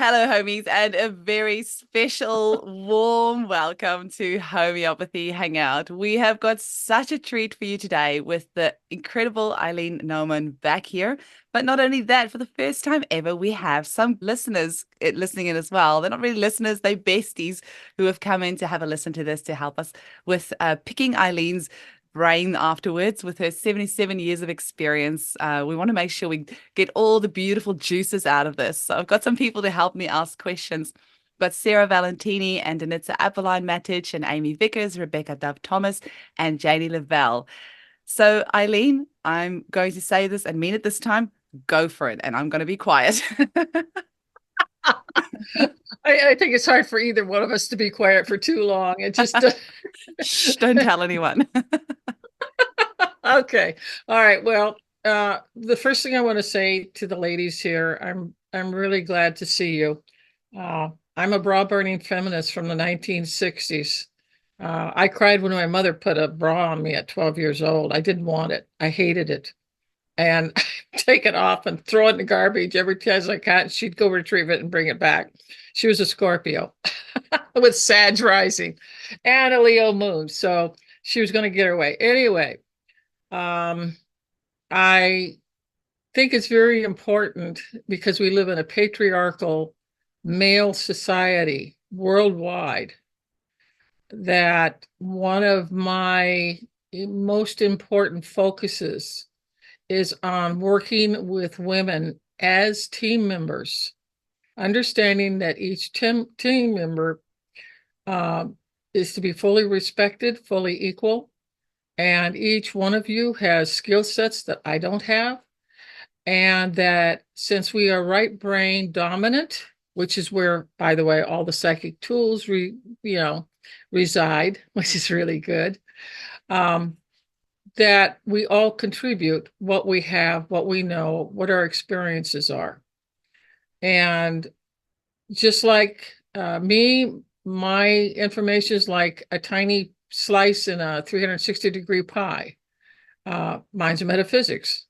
Hello, homies, and a very special, warm welcome to Homeopathy Hangout. We have got such a treat for you today with the incredible Eileen Nauman back here. But not only that, for the first time ever, we have some listeners listening in as well. They're not really listeners, they're besties who have come in to have a listen to this to help us with picking Eileen's brain afterwards with her 77 years of experience. We want to make sure we get all the beautiful juices out of this. So I've got some people to help me ask questions. But Sarah Valentini and Danitza Appeline Matic and Amy Vickers, Rebecca Dove Thomas, and Janie Lavelle. So, Eileen, I'm going to say this and mean it this time. Go for it. And I'm going to be quiet. I think it's hard for either one of us to be quiet for too long. It just Shh, don't tell anyone. okay. All right. Well, the first thing I want to say to the ladies here, I'm really glad to see you. I'm a bra burning feminist from the 1960s. I cried when my mother put a bra on me at 12 years old. I didn't want it. I hated it. And take it off and throw it in the garbage every time I can. She'd go retrieve it and bring it back. She was a Scorpio with Sag rising and a Leo moon. So she was going to get her way. Anyway, I think it's very important because we live in a patriarchal male society worldwide that one of my most important focuses is on working with women as team members, understanding that each team member is to be fully respected, fully equal, and each one of you has skill sets that I don't have, and that since we are right brain dominant, which is where, by the way, all the psychic tools reside, which is really good. That we all contribute what we have, what we know, what our experiences are. And just like me, my information is like a tiny slice in a 360-degree pie. Mine's metaphysics.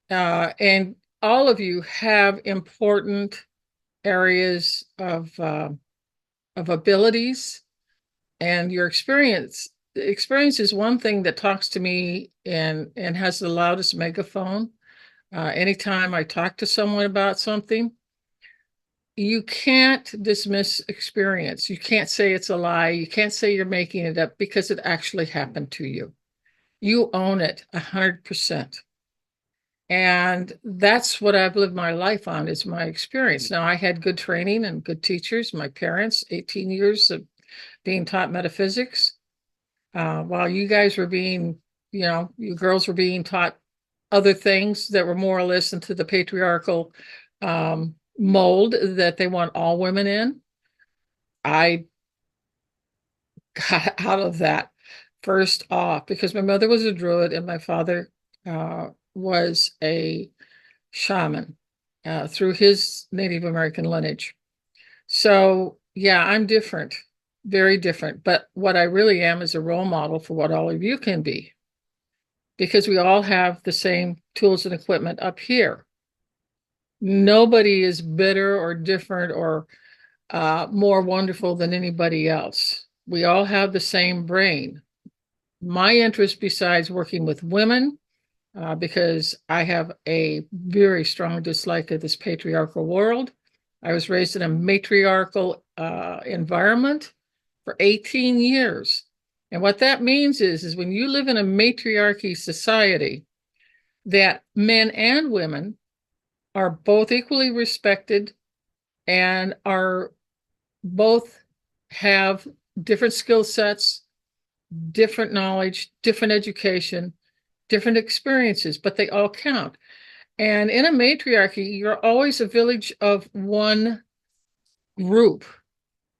And all of you have important areas of abilities, and your experience is one thing that talks to me and has the loudest megaphone. Anytime I talk to someone about something, you can't dismiss experience. You can't say it's a lie. You can't say you're making it up because it actually happened to you. You own it 100%. And that's what I've lived my life on, is my experience. Now, I had good training and good teachers, my parents, 18 years of being taught metaphysics. While you guys were being, you girls were being taught other things that were more or less into the patriarchal mold that they want all women in. I got out of that first off because my mother was a druid and my father was a shaman through his Native American lineage. So, yeah, I'm different, very different. But what I really am is a role model for what all of you can be, because we all have the same tools and equipment up here. Nobody is better or different or more wonderful than anybody else. We all have the same brain. My interest, besides working with women, because I have a very strong dislike of this patriarchal world. I was raised in a matriarchal environment for 18 years. And what that means is when you live in a matriarchy society, that men and women are both equally respected and are both have different skill sets, different knowledge, different education, different experiences, but they all count. And in a matriarchy, you're always a village of one group.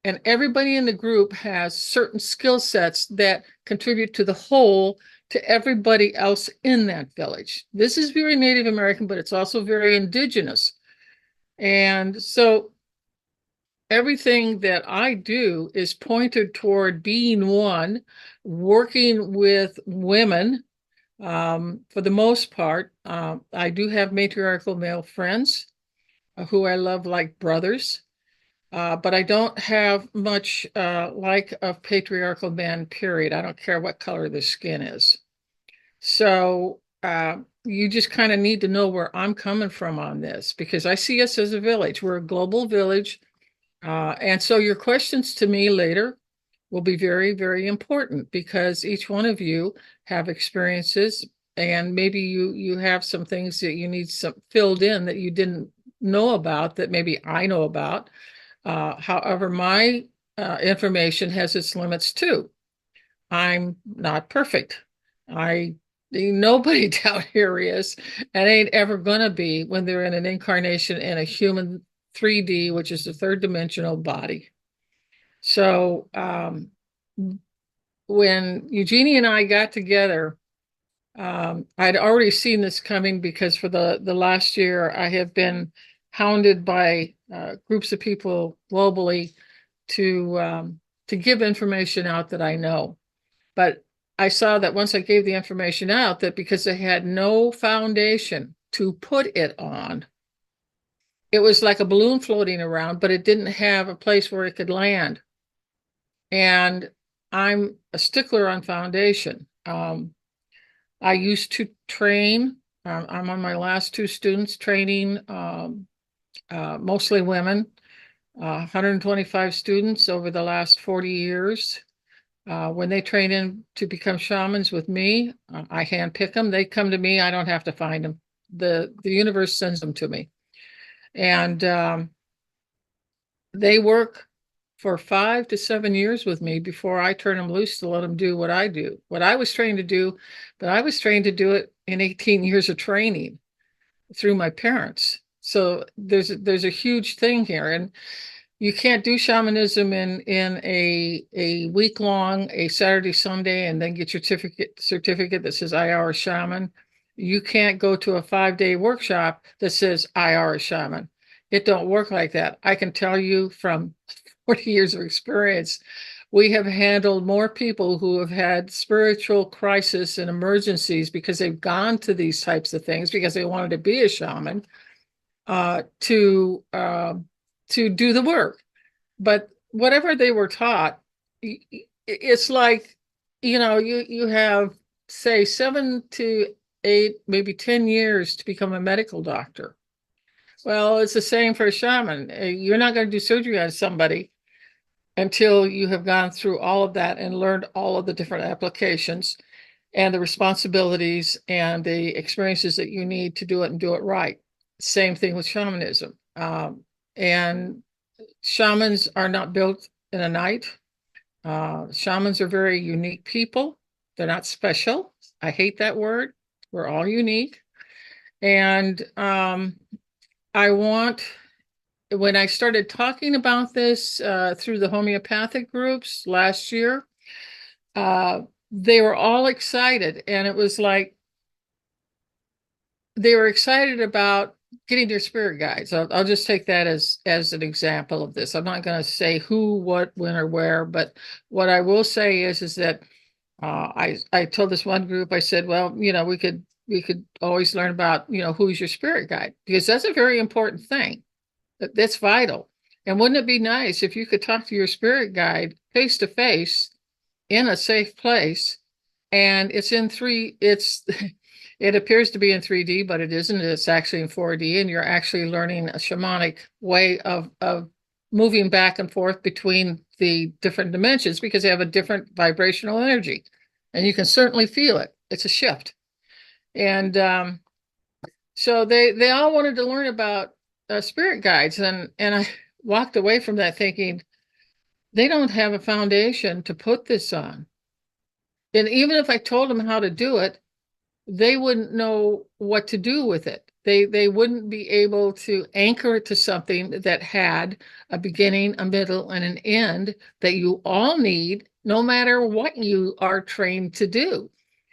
And everybody in the group has certain skill sets that contribute to the whole, to everybody else in that village. This is very Native American, but it's also very indigenous. And so everything that I do is pointed toward being one, working with women. For the most part, I do have matriarchal male friends. who I love like brothers. But I don't have much like of patriarchal men, period. I don't care what color the skin is. So you just kind of need to know where I'm coming from on this because I see us as a village. We're a global village. And so your questions to me later will be very, very important because each one of you have experiences and maybe you have some things that you need some filled in that you didn't know about that maybe I know about. However, my information has its limits too. I'm not perfect. I Nobody down here is and ain't ever gonna be when they're in an incarnation in a human 3D, which is the third dimensional body. So when Eugenie and I got together, I'd already seen this coming because for the last year I have been hounded by groups of people globally to give information out that I know. But I saw that once I gave the information out, that because they had no foundation to put it on, it was like a balloon floating around, but it didn't have a place where it could land. And I'm a stickler on foundation. I used to train. I'm on my last two students training, mostly women, 125 students over the last 40 years. When they train in to become shamans with me, I handpick them. They come to me. I don't have to find them. The universe sends them to me. And they work for 5 to 7 years with me before I turn them loose to let them do what I do. What I was trained to do, but I was trained to do it in 18 years of training through my parents. So there's a huge thing here. And you can't do shamanism in a week long, a Saturday, Sunday, and then get your certificate that says I are a shaman. You can't go to a 5-day workshop that says I are a shaman. It don't work like that. I can tell you from 40 years of experience, we have handled more people who have had spiritual crisis and emergencies because they've gone to these types of things because they wanted to be a shaman to do the work. But whatever they were taught, it's like, you have, say, 7 to 8, maybe 10 years to become a medical doctor. Well, it's the same for a shaman. You're not going to do surgery on somebody until you have gone through all of that and learned all of the different applications and the responsibilities and the experiences that you need to do it and do it right. Same thing with shamanism. And shamans are not built in a night. Shamans are very unique people. They're not special. I hate that word. We're all unique. And when I started talking about this through the homeopathic groups last year, they were all excited. And it was like they were excited about getting their spirit guides. I'll just take that as an example of this. I'm not going to say who, what, when, or where, but what I will say is that I told this one group, I said, well, we could always learn about, who's your spirit guide, because that's a very important thing. That's vital. And wouldn't it be nice if you could talk to your spirit guide face to face in a safe place? And it appears to be in 3D, but it isn't. It's actually in 4D, and you're actually learning a shamanic way of moving back and forth between the different dimensions because they have a different vibrational energy, and you can certainly feel it. It's a shift. And so they all wanted to learn about spirit guides, and I walked away from that thinking they don't have a foundation to put this on. And even if I told them how to do it, they wouldn't know what to do with it. They wouldn't be able to anchor it to something that had a beginning, a middle, and an end that you all need, no matter what you are trained to do.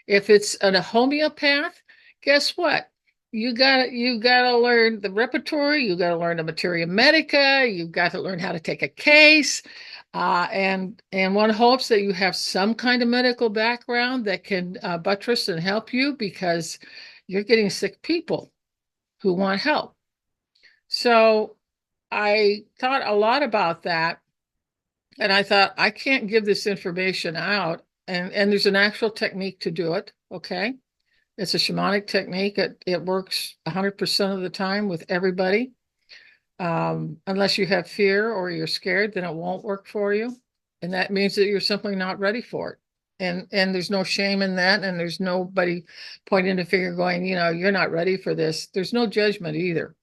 If it's a homeopath, guess what? You gotta learn the repertory, you gotta learn the materia medica, you've got to learn how to take a case. And one hopes that you have some kind of medical background that can buttress and help you because you're getting sick people who want help. So I thought a lot about that, and I thought I can't give this information out. And there's an actual technique to do it. Okay. It's a shamanic technique. It works 100% of the time with everybody. Unless you have fear or you're scared, then it won't work for you. And that means that you're simply not ready for it. And there's no shame in that. And there's nobody pointing the finger going, you're not ready for this. There's no judgment either.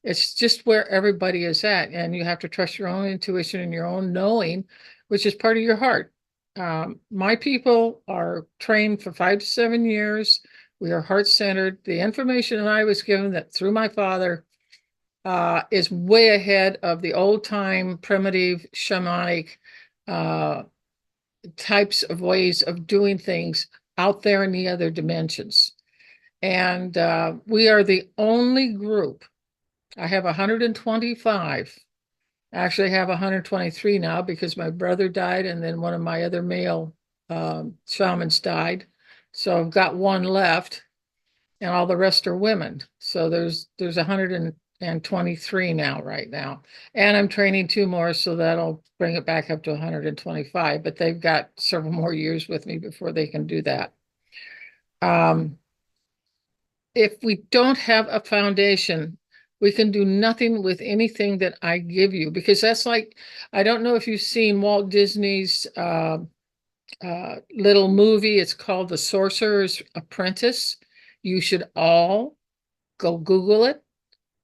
It's just where everybody is at. And you have to trust your own intuition and your own knowing, which is part of your heart. My people are trained for 5 to 7 years. We are heart-centered. The information that I was given that through my father is way ahead of the old-time primitive shamanic uh, types of ways of doing things out there in the other dimensions. And we are the only group. I have 125. I actually have 123 now because my brother died and then one of my other male shamans died. So I've got one left and all the rest are women. So there's 123 now right now. And I'm training two more, so that'll bring it back up to 125, but they've got several more years with me before they can do that. If we don't have a foundation, we can do nothing with anything that I give you, because that's like, I don't know if you've seen Walt Disney's little movie. It's called The Sorcerer's Apprentice. You should all go Google it.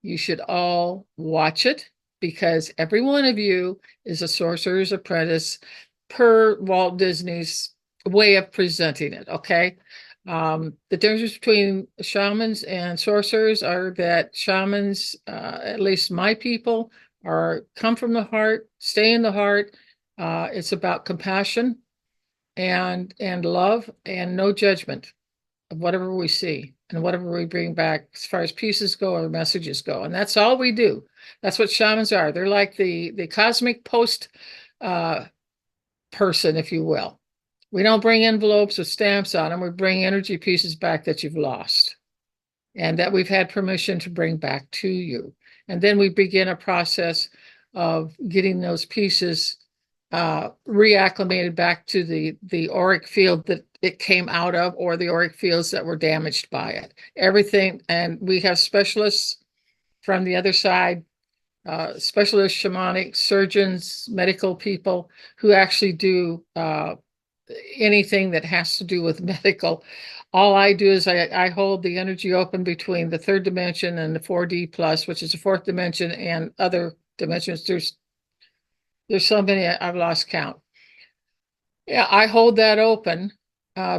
You should all watch it, because every one of you is a sorcerer's apprentice per Walt Disney's way of presenting it. Okay. The difference between shamans and sorcerers are that shamans, at least my people, are come from the heart, stay in the heart. It's about compassion and love and no judgment of whatever we see and whatever we bring back as far as pieces go or messages go. And that's all we do. That's what shamans are. They're like the cosmic post person, if you will. We don't bring envelopes with stamps on them. We bring energy pieces back that you've lost and that we've had permission to bring back to you. And then we begin a process of getting those pieces reacclimated back to the auric field that it came out of, or the auric fields that were damaged by it. Everything, and we have specialists from the other side, specialist shamanic surgeons, medical people who actually do anything that has to do with medical. All I do is I hold the energy open between the third dimension and the 4D plus, which is the fourth dimension, and other dimensions. There's so many I've lost count. Yeah, I hold that open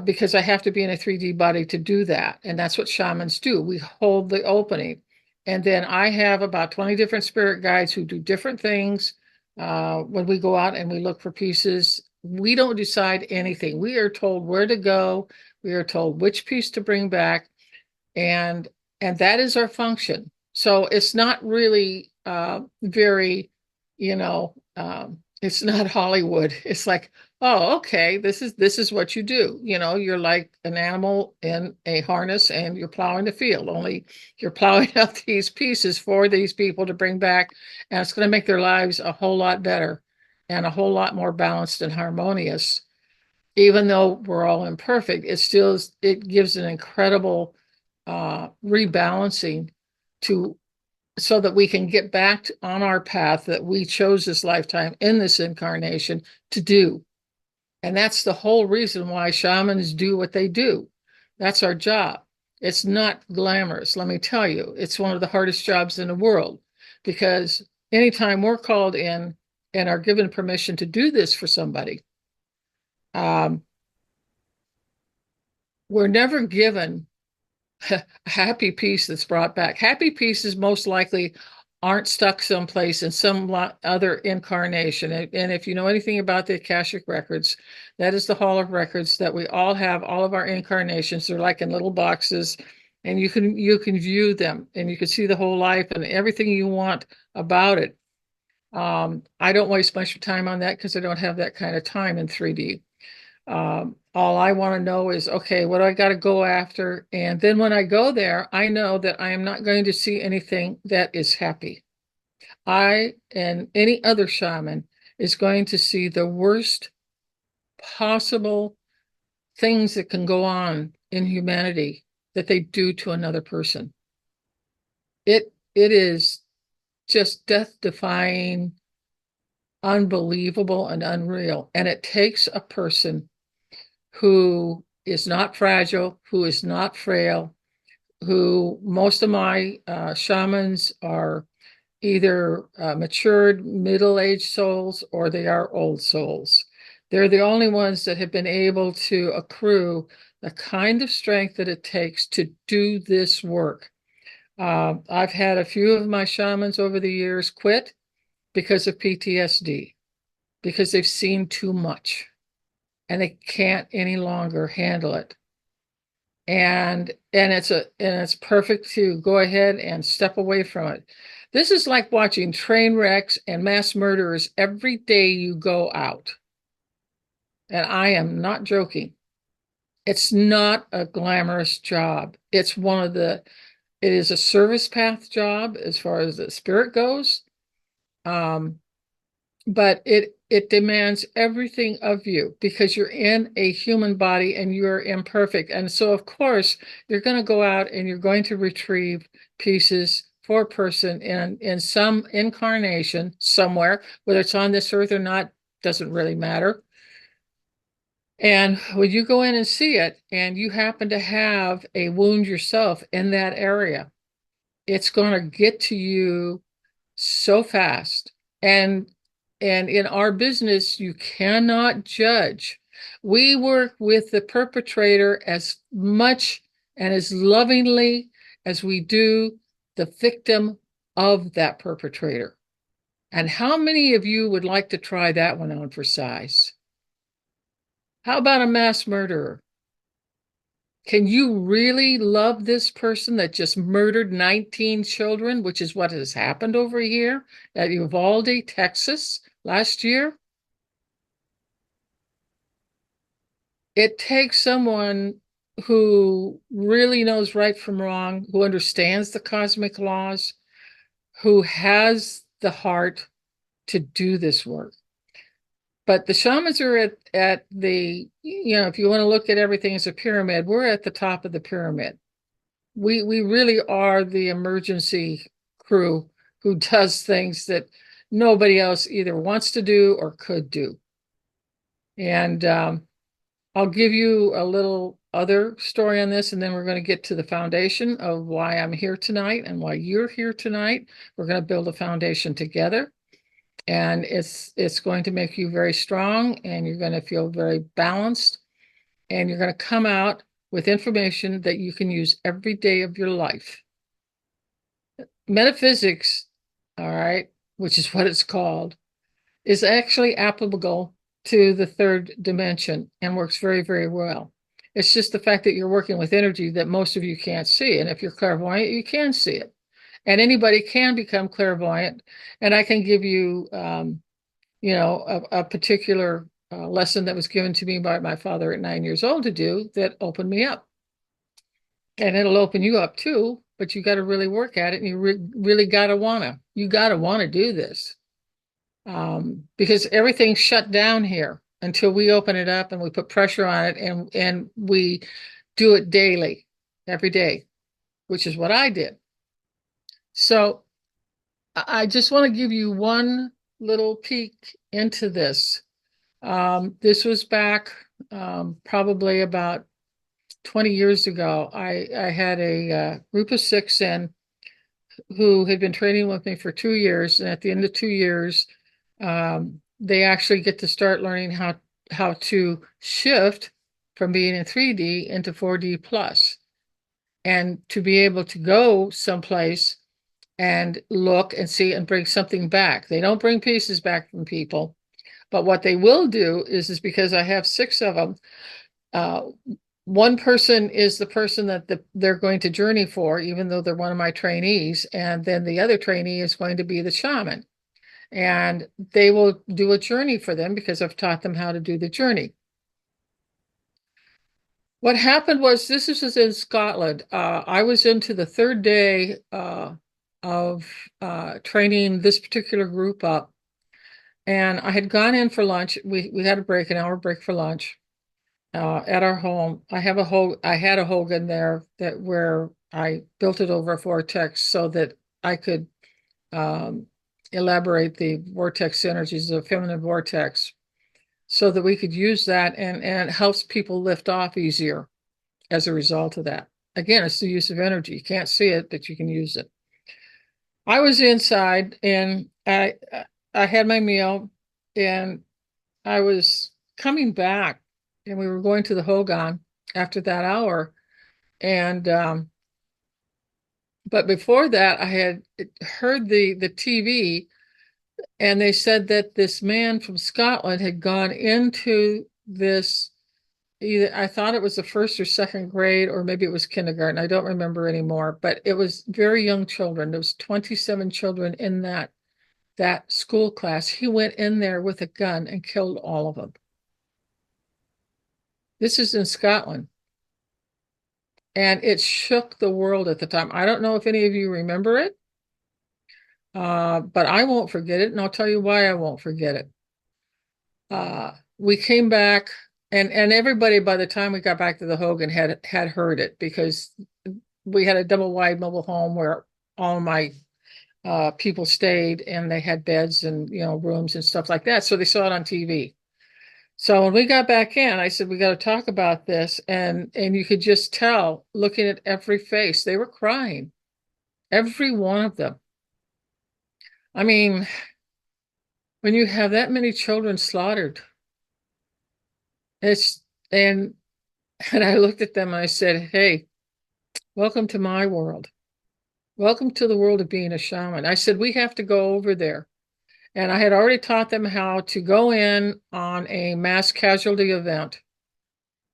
because I have to be in a 3D body to do that. And that's what shamans do. We hold the opening. And then I have about 20 different spirit guides who do different things. When we go out and we look for pieces, we don't decide anything. We are told where to go. We are told which piece to bring back. And that is our function. So it's not really very, you know, it's not Hollywood. It's like, oh, okay, this is what you do. You're like an animal in a harness and you're plowing the field, only you're plowing up these pieces for these people to bring back, and it's going to make their lives a whole lot better and a whole lot more balanced and harmonious. Even though we're all imperfect, it gives an incredible rebalancing to so that we can get back on our path that we chose this lifetime in this incarnation to do. And that's the whole reason why shamans do what they do. That's our job. It's not glamorous, let me tell you. It's one of the hardest jobs in the world, because anytime we're called in and are given permission to do this for somebody, we're never given a happy piece that's brought back. Happy pieces most likely aren't stuck someplace in some other incarnation. And if you know anything about the Akashic records, that is the Hall of Records that we all have, all of our incarnations. They're like in little boxes, and you can view them and you can see the whole life and everything you want about it. I don't waste much time on that because I don't have that kind of time in 3D. All I want to know is, okay, what do I got to go after? And then when I go there, I know that I am not going to see anything that is happy. I and any other shaman is going to see the worst possible things that can go on in humanity that they do to another person. It is just death-defying, unbelievable, and unreal. And it takes a person who is not fragile, who is not frail, who most of my shamans are either matured middle-aged souls or they are old souls. They're the only ones that have been able to accrue the kind of strength that it takes to do this work. I've had a few of my shamans over the years quit because of PTSD, because they've seen too much and they can't any longer handle it. And it's perfect to go ahead and step away from it. This is like watching train wrecks and mass murderers every day you go out. And I am not joking. It's not a glamorous job. It is a service path job as far as the spirit goes. But it demands everything of you because you're in a human body and you're imperfect. And so, of course, you're going to go out and you're going to retrieve pieces for a person in some incarnation somewhere, whether it's on this earth or not, doesn't really matter. And when you go in and see it and you happen to have a wound yourself in that area, it's going to get to you so fast. And in our business, you cannot judge. We work with the perpetrator as much and as lovingly as we do the victim of that perpetrator. And how many of you would like to try that one on for size? How about a mass murderer? Can you really love this person that just murdered 19 children, which is what has happened over here at Uvalde, Texas last year? It takes someone who really knows right from wrong, who understands the cosmic laws, who has the heart to do this work. But the shamans are at the, if you want to look at everything as a pyramid, we're at the top of the pyramid. We really are the emergency crew who does things that nobody else either wants to do or could do. And I'll give you a little other story on this, and then we're going to get to the foundation of why I'm here tonight and why you're here tonight. We're going to build a foundation together. And it's going to make you very strong, and you're going to feel very balanced, and you're going to come out with information that you can use every day of your life. Metaphysics, all right, which is what it's called, is actually applicable to the third dimension and works very, very well. It's just the fact that you're working with energy that most of you can't see. And if you're clairvoyant, you can see it. And anybody can become clairvoyant. And I can give you, a particular lesson that was given to me by my father at 9 years old to do that opened me up. And it'll open you up too, but you got to really work at it, and you really got to want to do this. Because everything's shut down here until we open it up and we put pressure on it, and we do it daily, every day, which is what I did. So I just want to give you one little peek into this. This was back probably about 20 years ago. I had a group of 6 in who had been training with me for 2 years. And at the end of 2 years, they actually get to start learning how to shift from being in 3D into 4D plus, and to be able to go someplace and look and see and bring something back. They don't bring pieces back from people, but what they will do is because I have 6 of them, one person is the person that they're going to journey for, even though they're one of my trainees, and then the other trainee is going to be the shaman. And they will do a journey for them because I've taught them how to do the journey. What happened was, this was in Scotland. I was into the 3rd day of training this particular group up. And I had gone in for lunch. We had a break, an hour break for lunch at our home. I had a Hogan there that where I built it over a vortex so that I could elaborate the vortex energies, the feminine vortex, so that we could use that, and it helps people lift off easier as a result of that. Again, it's the use of energy. You can't see it, but you can use it. I was inside and I had my meal and I was coming back and we were going to the Hogan after that hour. And but before that I had heard the TV, and they said that this man from Scotland had gone into this, either I thought it was the first or second grade, or maybe it was kindergarten. I don't remember anymore, but it was very young children. There was 27 children in that school class. He went in there with a gun and killed all of them. This is in Scotland. And it shook the world at the time. I don't know if any of you remember it, but I won't forget it, and I'll tell you why I won't forget it. We came back, and everybody by the time we got back to the Hogan had heard it, because we had a double wide mobile home where all my people stayed, and they had beds and rooms and stuff like that. So they saw it on TV. So when we got back in, I said, we got to talk about this. And you could just tell, looking at every face, they were crying. Every one of them. I mean, when you have that many children slaughtered, it's, and I looked at them and I said, hey, welcome to my world. Welcome to the world of being a shaman. I said, we have to go over there. And I had already taught them how to go in on a mass casualty event,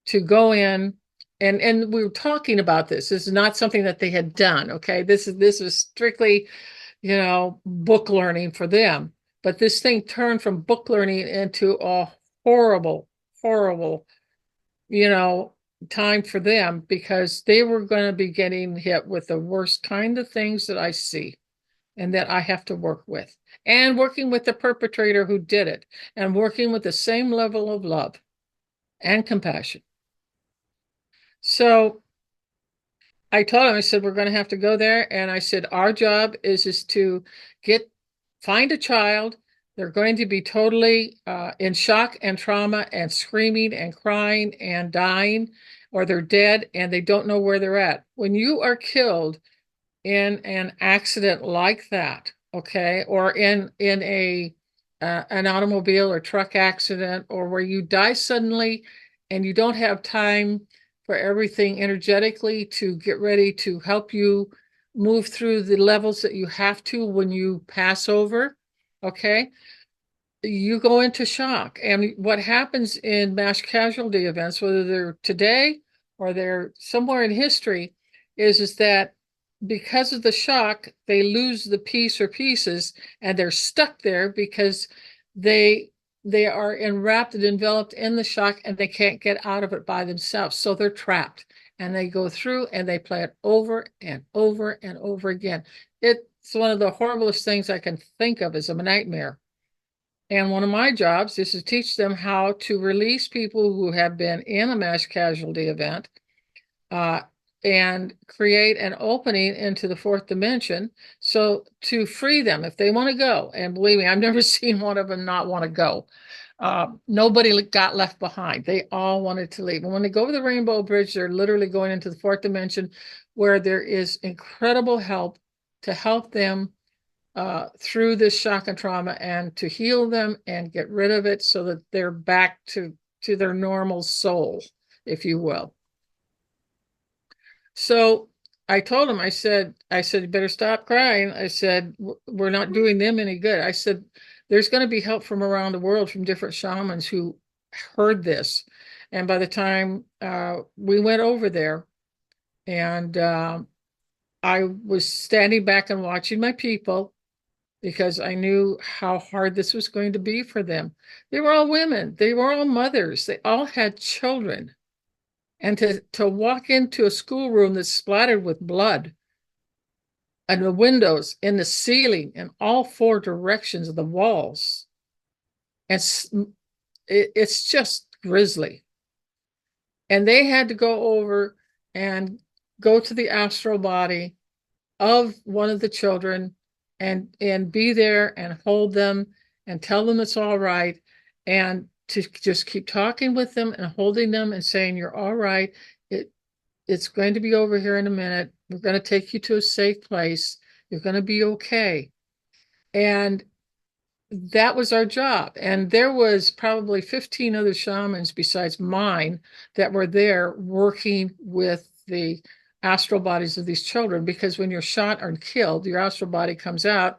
to go in, and we were talking about this. This is not something that they had done. Okay. This is strictly, book learning for them. But this thing turned from book learning into a horrible, horrible, time for them, because they were going to be getting hit with the worst kind of things that I see and that I have to work with, and working with the perpetrator who did it, and working with the same level of love and compassion. So I told him, I said, we're going to have to go there. And I said, our job is to find a child. They're going to be totally in shock and trauma and screaming and crying and dying, or they're dead and they don't know where they're at. When you are killed in an accident like that, okay, or in an automobile or truck accident, or where you die suddenly and you don't have time for everything energetically to get ready to help you move through the levels that you have to when you pass over, okay, you go into shock. And what happens in mass casualty events, whether they're today or they're somewhere in history, is that because of the shock, they lose the piece or pieces, and they're stuck there because they are enwrapped and enveloped in the shock, and they can't get out of it by themselves. So they're trapped, and they go through and they play it over and over and over again. It's one of the horriblest things I can think of as a nightmare. And one of my jobs is to teach them how to release people who have been in a mass casualty event, and create an opening into the fourth dimension, so to free them if they want to go. And believe me, I've never seen one of them not want to go. Nobody got left behind. They all wanted to leave. And when they go over the Rainbow Bridge, they're literally going into the fourth dimension, where there is incredible help to help them through this shock and trauma, and to heal them and get rid of it so that they're back to their normal soul, if you will. So I told him, I said, you better stop crying. I said, we're not doing them any good. I said, there's going to be help from around the world, from different shamans who heard this. And by the time we went over there, and I was standing back and watching my people, because I knew how hard this was going to be for them. They were all women. They were all mothers. They all had children. And to walk into a schoolroom that's splattered with blood, and the windows, in the ceiling, in all four directions of the walls. It's just grisly. And they had to go over and go to the astral body of one of the children and be there and hold them and tell them it's all right, and to just keep talking with them and holding them and saying, you're all right. It's going to be over here in a minute. We're going to take you to a safe place. You're going to be okay. And that was our job. And there was probably 15 other shamans besides mine that were there working with the astral bodies of these children, because when you're shot or killed, your astral body comes out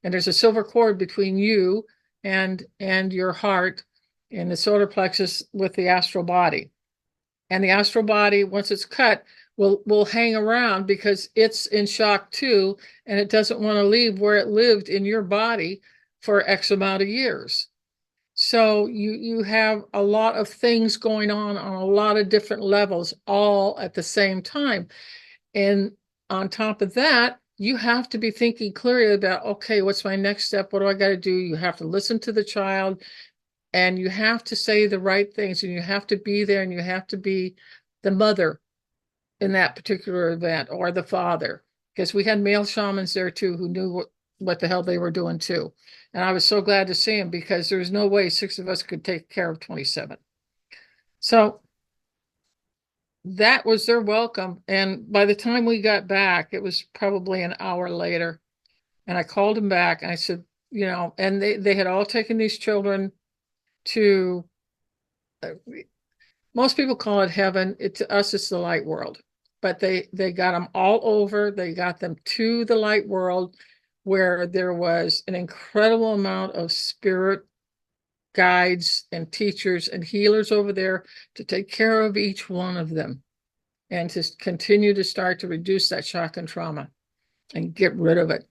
and there's a silver cord between you and your heart in the solar plexus with the astral body. And the astral body, once it's cut, will hang around because it's in shock too, and it doesn't want to leave where it lived in your body for X amount of years. So you have a lot of things going on a lot of different levels, all at the same time. And on top of that, you have to be thinking clearly about, okay, what's my next step? What do I got to do? You have to listen to the child, and you have to say the right things, and you have to be there, and you have to be the mother in that particular event, or the father, because we had male shamans there too who knew what the hell they were doing too. And I was so glad to see them, because there's no way 6 of us could take care of 27. So that was their welcome. And by the time we got back, it was probably an hour later. And I called them back and I said, and they had all taken these children to, most people call it heaven. To us, it's the light world. But they got them all over. They got them to the light world, where there was an incredible amount of spirit guides and teachers and healers over there to take care of each one of them, and to continue to start to reduce that shock and trauma and get rid of it.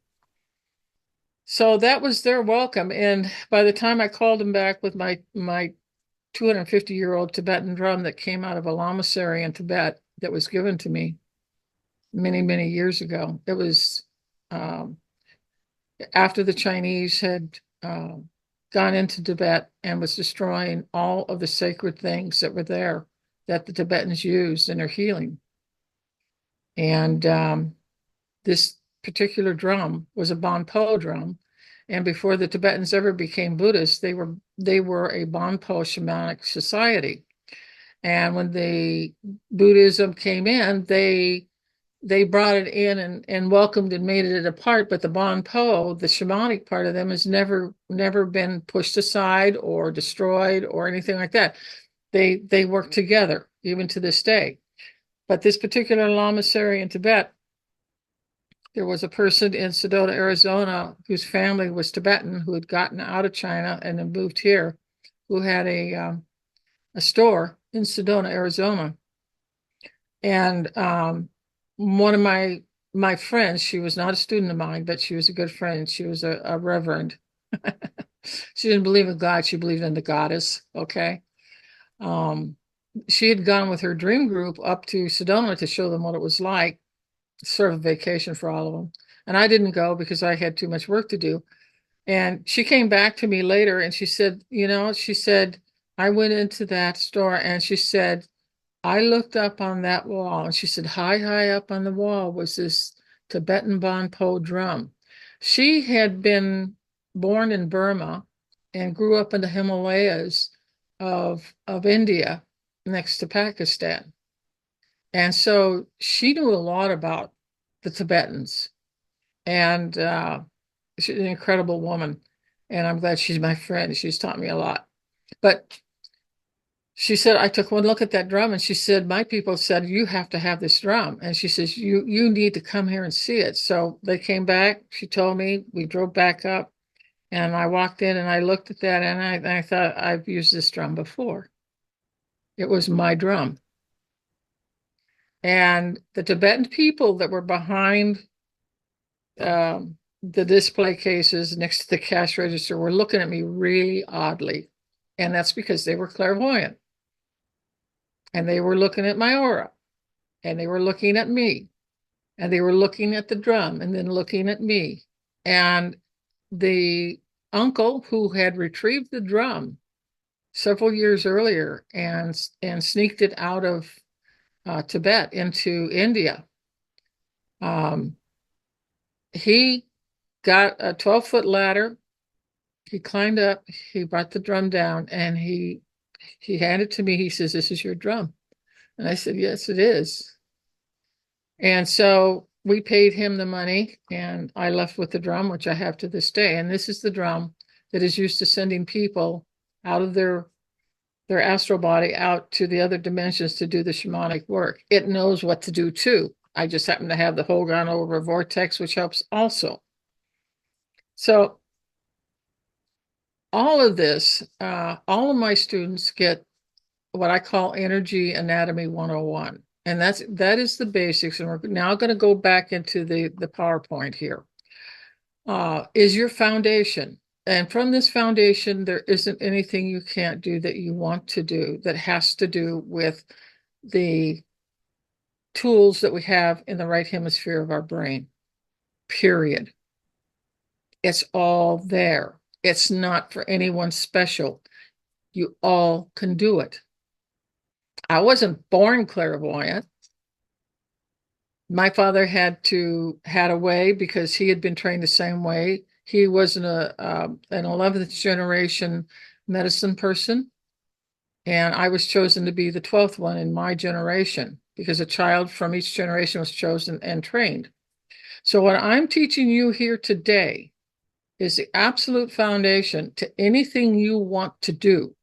So that was their welcome. And by the time I called them back with my 250-year-old Tibetan drum that came out of a lamasery in Tibet that was given to me many, many years ago, it was after the Chinese had gone into Tibet and was destroying all of the sacred things that were there that the Tibetans used in their healing. And this particular drum was a Bonpo drum. And before the Tibetans ever became Buddhists, they were a Bonpo shamanic society. And when the Buddhism came in, they brought it in and welcomed and made it a part. But the Bonpo, the shamanic part of them, has never been pushed aside or destroyed or anything like that. They work together even to this day. But this particular lamasery in Tibet, there was a person in Sedona, Arizona, whose family was Tibetan, who had gotten out of China and then moved here, who had a store in Sedona, Arizona. And one of my friends, she was not a student of mine, but she was a good friend. She was a reverend. She didn't believe in God. She believed in the goddess. Okay. She had gone with her dream group up to Sedona to show them what it was like, sort of a vacation for all of them. And I didn't go because I had too much work to do. And she came back to me later and she said, she said, I went into that store and she said, I looked up on that wall, and she said, high up on the wall was this Tibetan Bonpo drum. She had been born in Burma and grew up in the Himalayas of India next to Pakistan. And so she knew a lot about the Tibetans. And she's an incredible woman. And I'm glad she's my friend. She's taught me a lot. But she said, I took one look at that drum and she said, my people said, you have to have this drum. And she says, you need to come here and see it. So they came back. She told me, we drove back up and I walked in and I looked at that and I thought, I've used this drum before. It was my drum. And the Tibetan people that were behind the display cases next to the cash register were looking at me really oddly. And that's because they were clairvoyant. And they were looking at my aura, and they were looking at me, and they were looking at the drum and then looking at me. And the uncle who had retrieved the drum several years earlier and sneaked it out of Tibet into India, he got a 12-foot ladder. He climbed up, he brought the drum down, and he handed it to me. He says, "This is your drum." And I said, "Yes, it is." And so we paid him the money, and I left with the drum, which I have to this day. And this is the drum that is used to sending people out of their astral body out to the other dimensions to do the shamanic work. It knows what to do too. I just happen to have the Hogan over vortex, which helps also. So all of this, all of my students get what I call Energy Anatomy 101. And that is the basics. And we're now going to go back into the PowerPoint here. Is your foundation. And from this foundation, there isn't anything you can't do that you want to do that has to do with the tools that we have in the right hemisphere of our brain, period. It's all there. It's not for anyone special. You all can do it. I wasn't born clairvoyant. My father had a way because he had been trained the same way. He was an 11th generation medicine person, and I was chosen to be the 12th one in my generation because a child from each generation was chosen and trained. So what I'm teaching you here today is the absolute foundation to anything you want to do.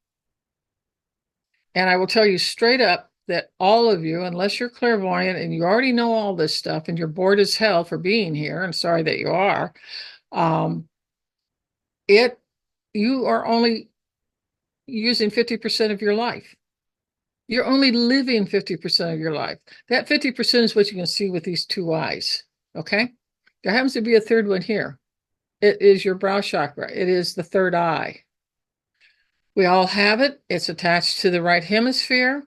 And I will tell you straight up that all of you, unless you're clairvoyant and you already know all this stuff and you're bored as hell for being here, and sorry that you are, you are only using 50% of your life. You're only living 50% of your life. That 50% is what you can see with these two eyes, okay? There happens to be a third one here. It is your brow chakra. It is the third eye. We all have it. It's attached to the right hemisphere.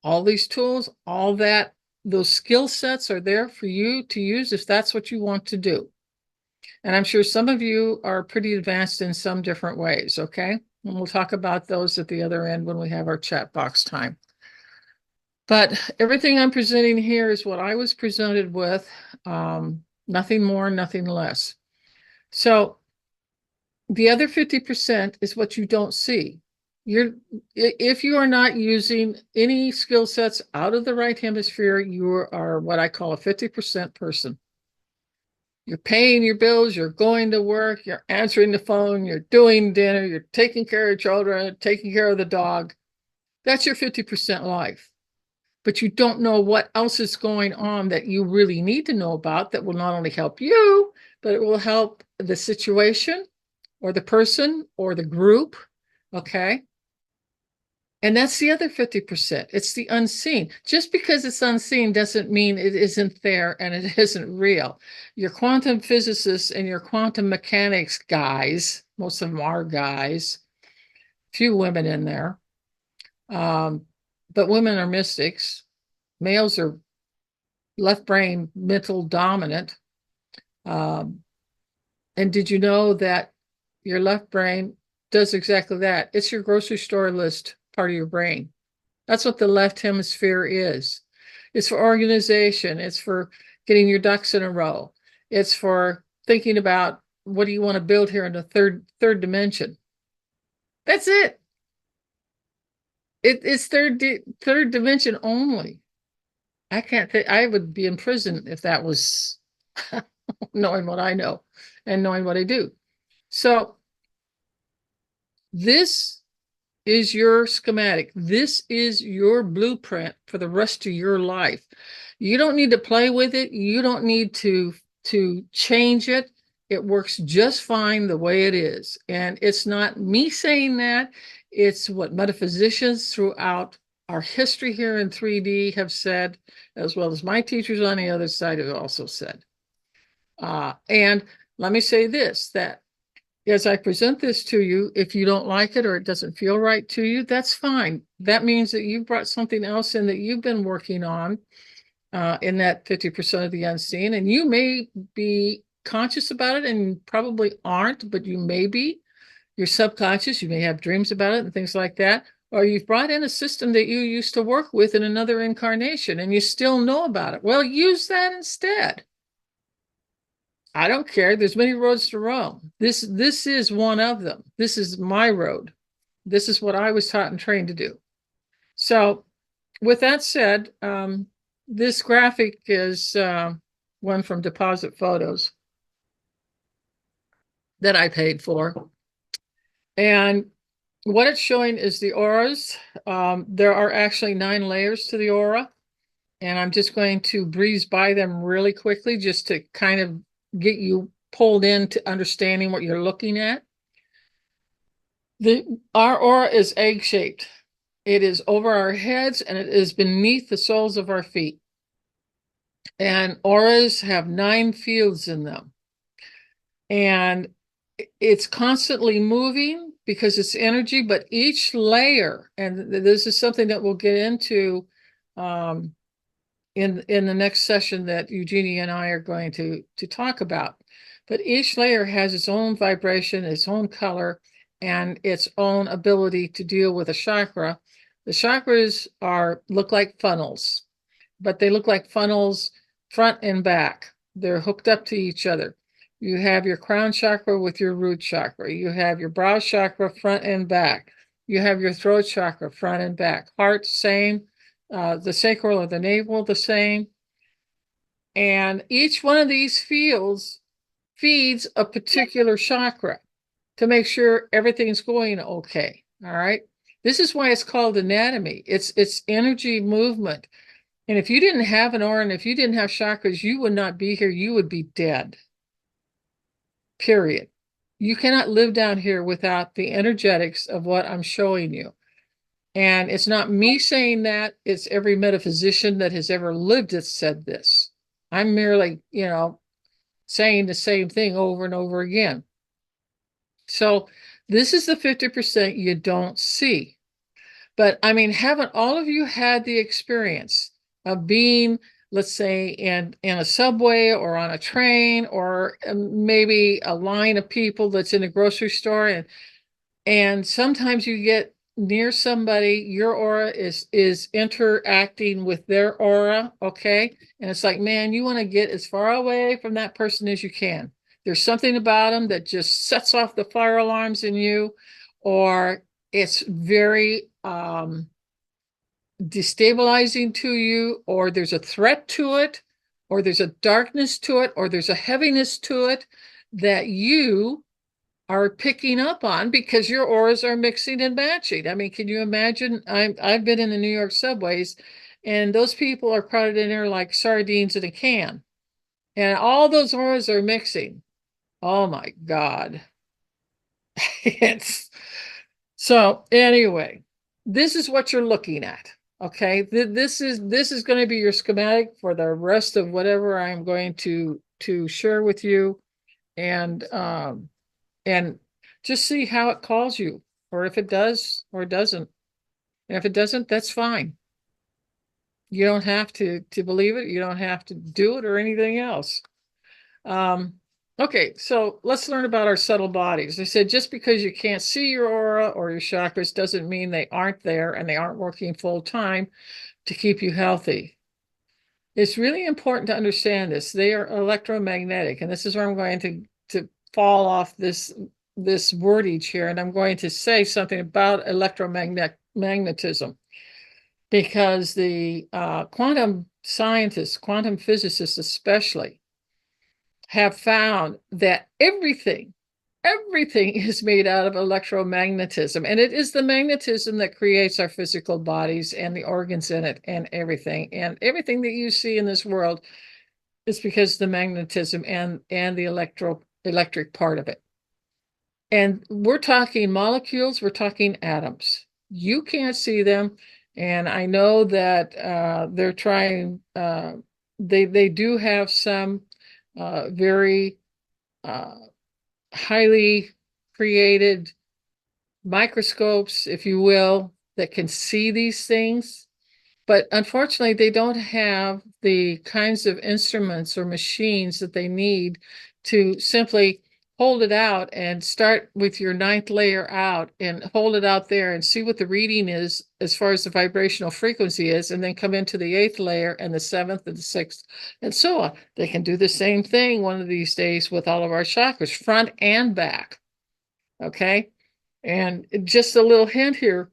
All these tools, all that, those skill sets are there for you to use if that's what you want to do. And I'm sure some of you are pretty advanced in some different ways, okay? And we'll talk about those at the other end when we have our chat box time. But everything I'm presenting here is what I was presented with, nothing more, nothing less. So the other 50% is what you don't see. If you are not using any skill sets out of the right hemisphere, you are what I call a 50% person. You're paying your bills, you're going to work, you're answering the phone, you're doing dinner, you're taking care of children, taking care of the dog. That's your 50% life. But you don't know what else is going on that you really need to know about that will not only help you, but it will help the situation or the person or the group, okay? And that's the other 50%. It's the unseen. Just because it's unseen doesn't mean it isn't there and it isn't real. Your quantum physicists and your quantum mechanics guys, most of them are guys, few women in there, but women are mystics. Males are left brain mental dominant. And did you know that your left brain does exactly that? It's your grocery store list part of your brain. That's what the left hemisphere is. It's for organization. It's for getting your ducks in a row. It's for thinking about what do you want to build here in the third dimension. That's it. It's third dimension only. I can't think. I would be in prison if that was knowing what I know and knowing what I do. So this is your schematic. This is your blueprint for the rest of your life. You don't need to play with it. You don't need to change it. It works just fine the way it is. And it's not me saying that. It's what metaphysicians throughout our history here in 3D have said, as well as my teachers on the other side have also said. And let me say this, that as I present this to you, if you don't like it or it doesn't feel right to you, that's fine. That means that you've brought something else in that you've been working on in that 50% of the unseen. And you may be conscious about it and probably aren't, but you may be. You're subconscious. You may have dreams about it and things like that. Or you've brought in a system that you used to work with in another incarnation and you still know about it. Well, use that instead. I don't care. There's many roads to Rome. This is one of them. This is my road. This is what I was taught and trained to do. So with that said, this graphic is one from Deposit Photos that I paid for. And what it's showing is the auras. There are actually 9 layers to the aura. And I'm just going to breeze by them really quickly just to kind of get you pulled into understanding what you're looking at. Our aura is egg-shaped. It is over our heads and it is beneath the soles of our feet. And auras have 9 fields in them. And it's constantly moving because it's energy, but each layer, and this is something that we'll get into in the next session that Eugenie and I are going to talk about. But each layer has its own vibration, its own color, and its own ability to deal with a chakra. The chakras look like funnels, but they look like funnels front and back. They're hooked up to each other. You have your crown chakra with your root chakra. You have your brow chakra front and back. You have your throat chakra front and back. Heart, same. The sacral or the navel, the same. And each one of these fields feeds a particular chakra to make sure everything's going okay. All right. This is why it's called anatomy. It's energy movement. And if you didn't have an aura and if you didn't have chakras, you would not be here. You would be dead. Period. You cannot live down here without the energetics of what I'm showing you. And it's not me saying that, it's every metaphysician that has ever lived that said this. I'm merely, saying the same thing over and over again. So this is the 50% you don't see. But I mean, haven't all of you had the experience of being, let's say, in a subway or on a train or maybe a line of people that's in a grocery store, and sometimes you get near somebody, your aura is interacting with their aura, okay? And it's like, man, you want to get as far away from that person as you can. There's something about them that just sets off the fire alarms in you, or it's very destabilizing to you, or there's a threat to it, or there's a darkness to it, or there's a heaviness to it that you are picking up on because your auras are mixing and matching. I mean, can you imagine? I've been in the New York subways, and those people are crowded in there like sardines in a can, and all those auras are mixing. Oh my God. It's so anyway, this is what you're looking at. Okay, this is going to be your schematic for the rest of whatever I'm going to share with you, and just see how it calls you, or if it does or doesn't. And if it doesn't, that's fine. You don't have to believe it. You don't have to do it or anything else. Okay, so let's learn about our subtle bodies. I said just because you can't see your aura or your chakras doesn't mean they aren't there and they aren't working full time to keep you healthy. It's really important to understand this. They are electromagnetic, and this is where I'm going to fall off this wordage here, and I'm going to say something about electromagnetism, because the quantum scientists, quantum physicists especially, have found that everything is made out of electromagnetism, and it is the magnetism that creates our physical bodies and the organs in it and everything that you see in this world is because of the magnetism and the electric part of it. And we're talking molecules, we're talking atoms. You can't see them, and I know that they're trying, they do have some very highly created microscopes, if you will, that can see these things. But unfortunately, they don't have the kinds of instruments or machines that they need to simply hold it out and start with your ninth layer out and hold it out there and see what the reading is as far as the vibrational frequency is, and then come into the eighth layer and the seventh and the sixth and so on. They can do the same thing one of these days with all of our chakras, front and back. Okay. And just a little hint here,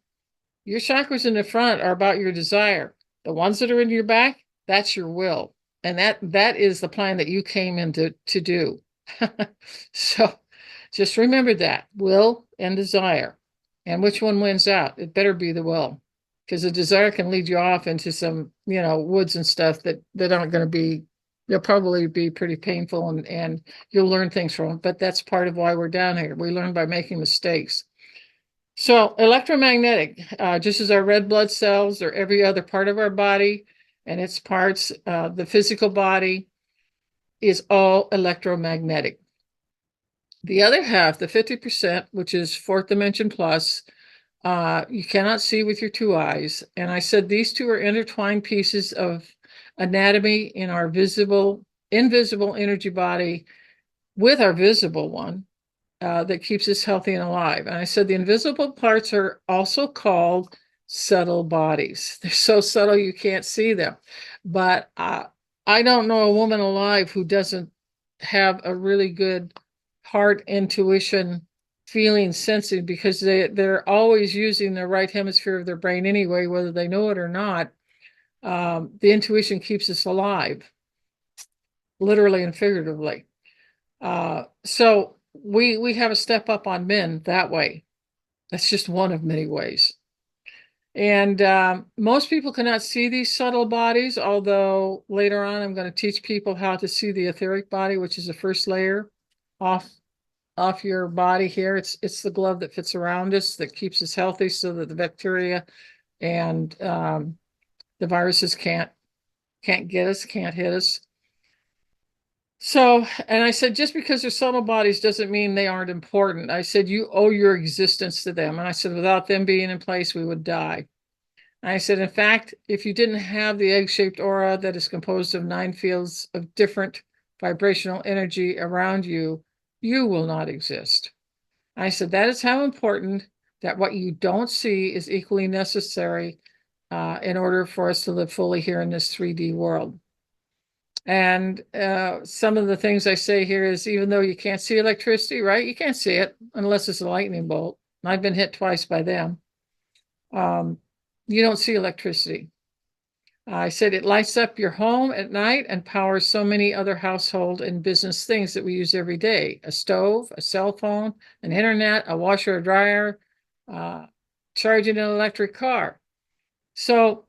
your chakras in the front are about your desire. The ones that are in your back, that's your will. And that is the plan that you came in to do. So just remember that will and desire. And which one wins out? It better be the will, because the desire can lead you off into some, woods and stuff that aren't going to be, they'll probably be pretty painful, and you'll learn things from them. But that's part of why we're down here. We learn by making mistakes. So electromagnetic, just as our red blood cells or every other part of our body and its parts, the physical body is all electromagnetic. The other half, the 50%, which is fourth dimension plus, you cannot see with your two eyes. And I said these two are intertwined pieces of anatomy in our invisible energy body with our visible one. That keeps us healthy and alive. And I said the invisible parts are also called subtle bodies. They're so subtle you can't see them. But I don't know a woman alive who doesn't have a really good heart intuition feeling sensing, because they're always using the right hemisphere of their brain anyway, whether they know it or not. The intuition keeps us alive, literally and figuratively. So we have a step up on men that way. That's just one of many ways. And most people cannot see these subtle bodies, although later on I'm going to teach people how to see the etheric body, which is the first layer off your body here. It's the glove that fits around us that keeps us healthy so that the bacteria and the viruses can't get us, can't hit us. So, and I said, just because they're subtle bodies doesn't mean they aren't important. I said, you owe your existence to them. And I said, without them being in place, we would die. And I said, in fact, if you didn't have the egg-shaped aura that is composed of 9 fields of different vibrational energy around you, you will not exist. I said, that is how important that what you don't see is equally necessary in order for us to live fully here in this 3D world. And some of the things I say here is, even though you can't see electricity, right? You can't see it unless it's a lightning bolt. I've been hit twice by them. You don't see electricity. I said it lights up your home at night and powers so many other household and business things that we use every day. A stove, a cell phone, an internet, a washer, a dryer, charging an electric car. So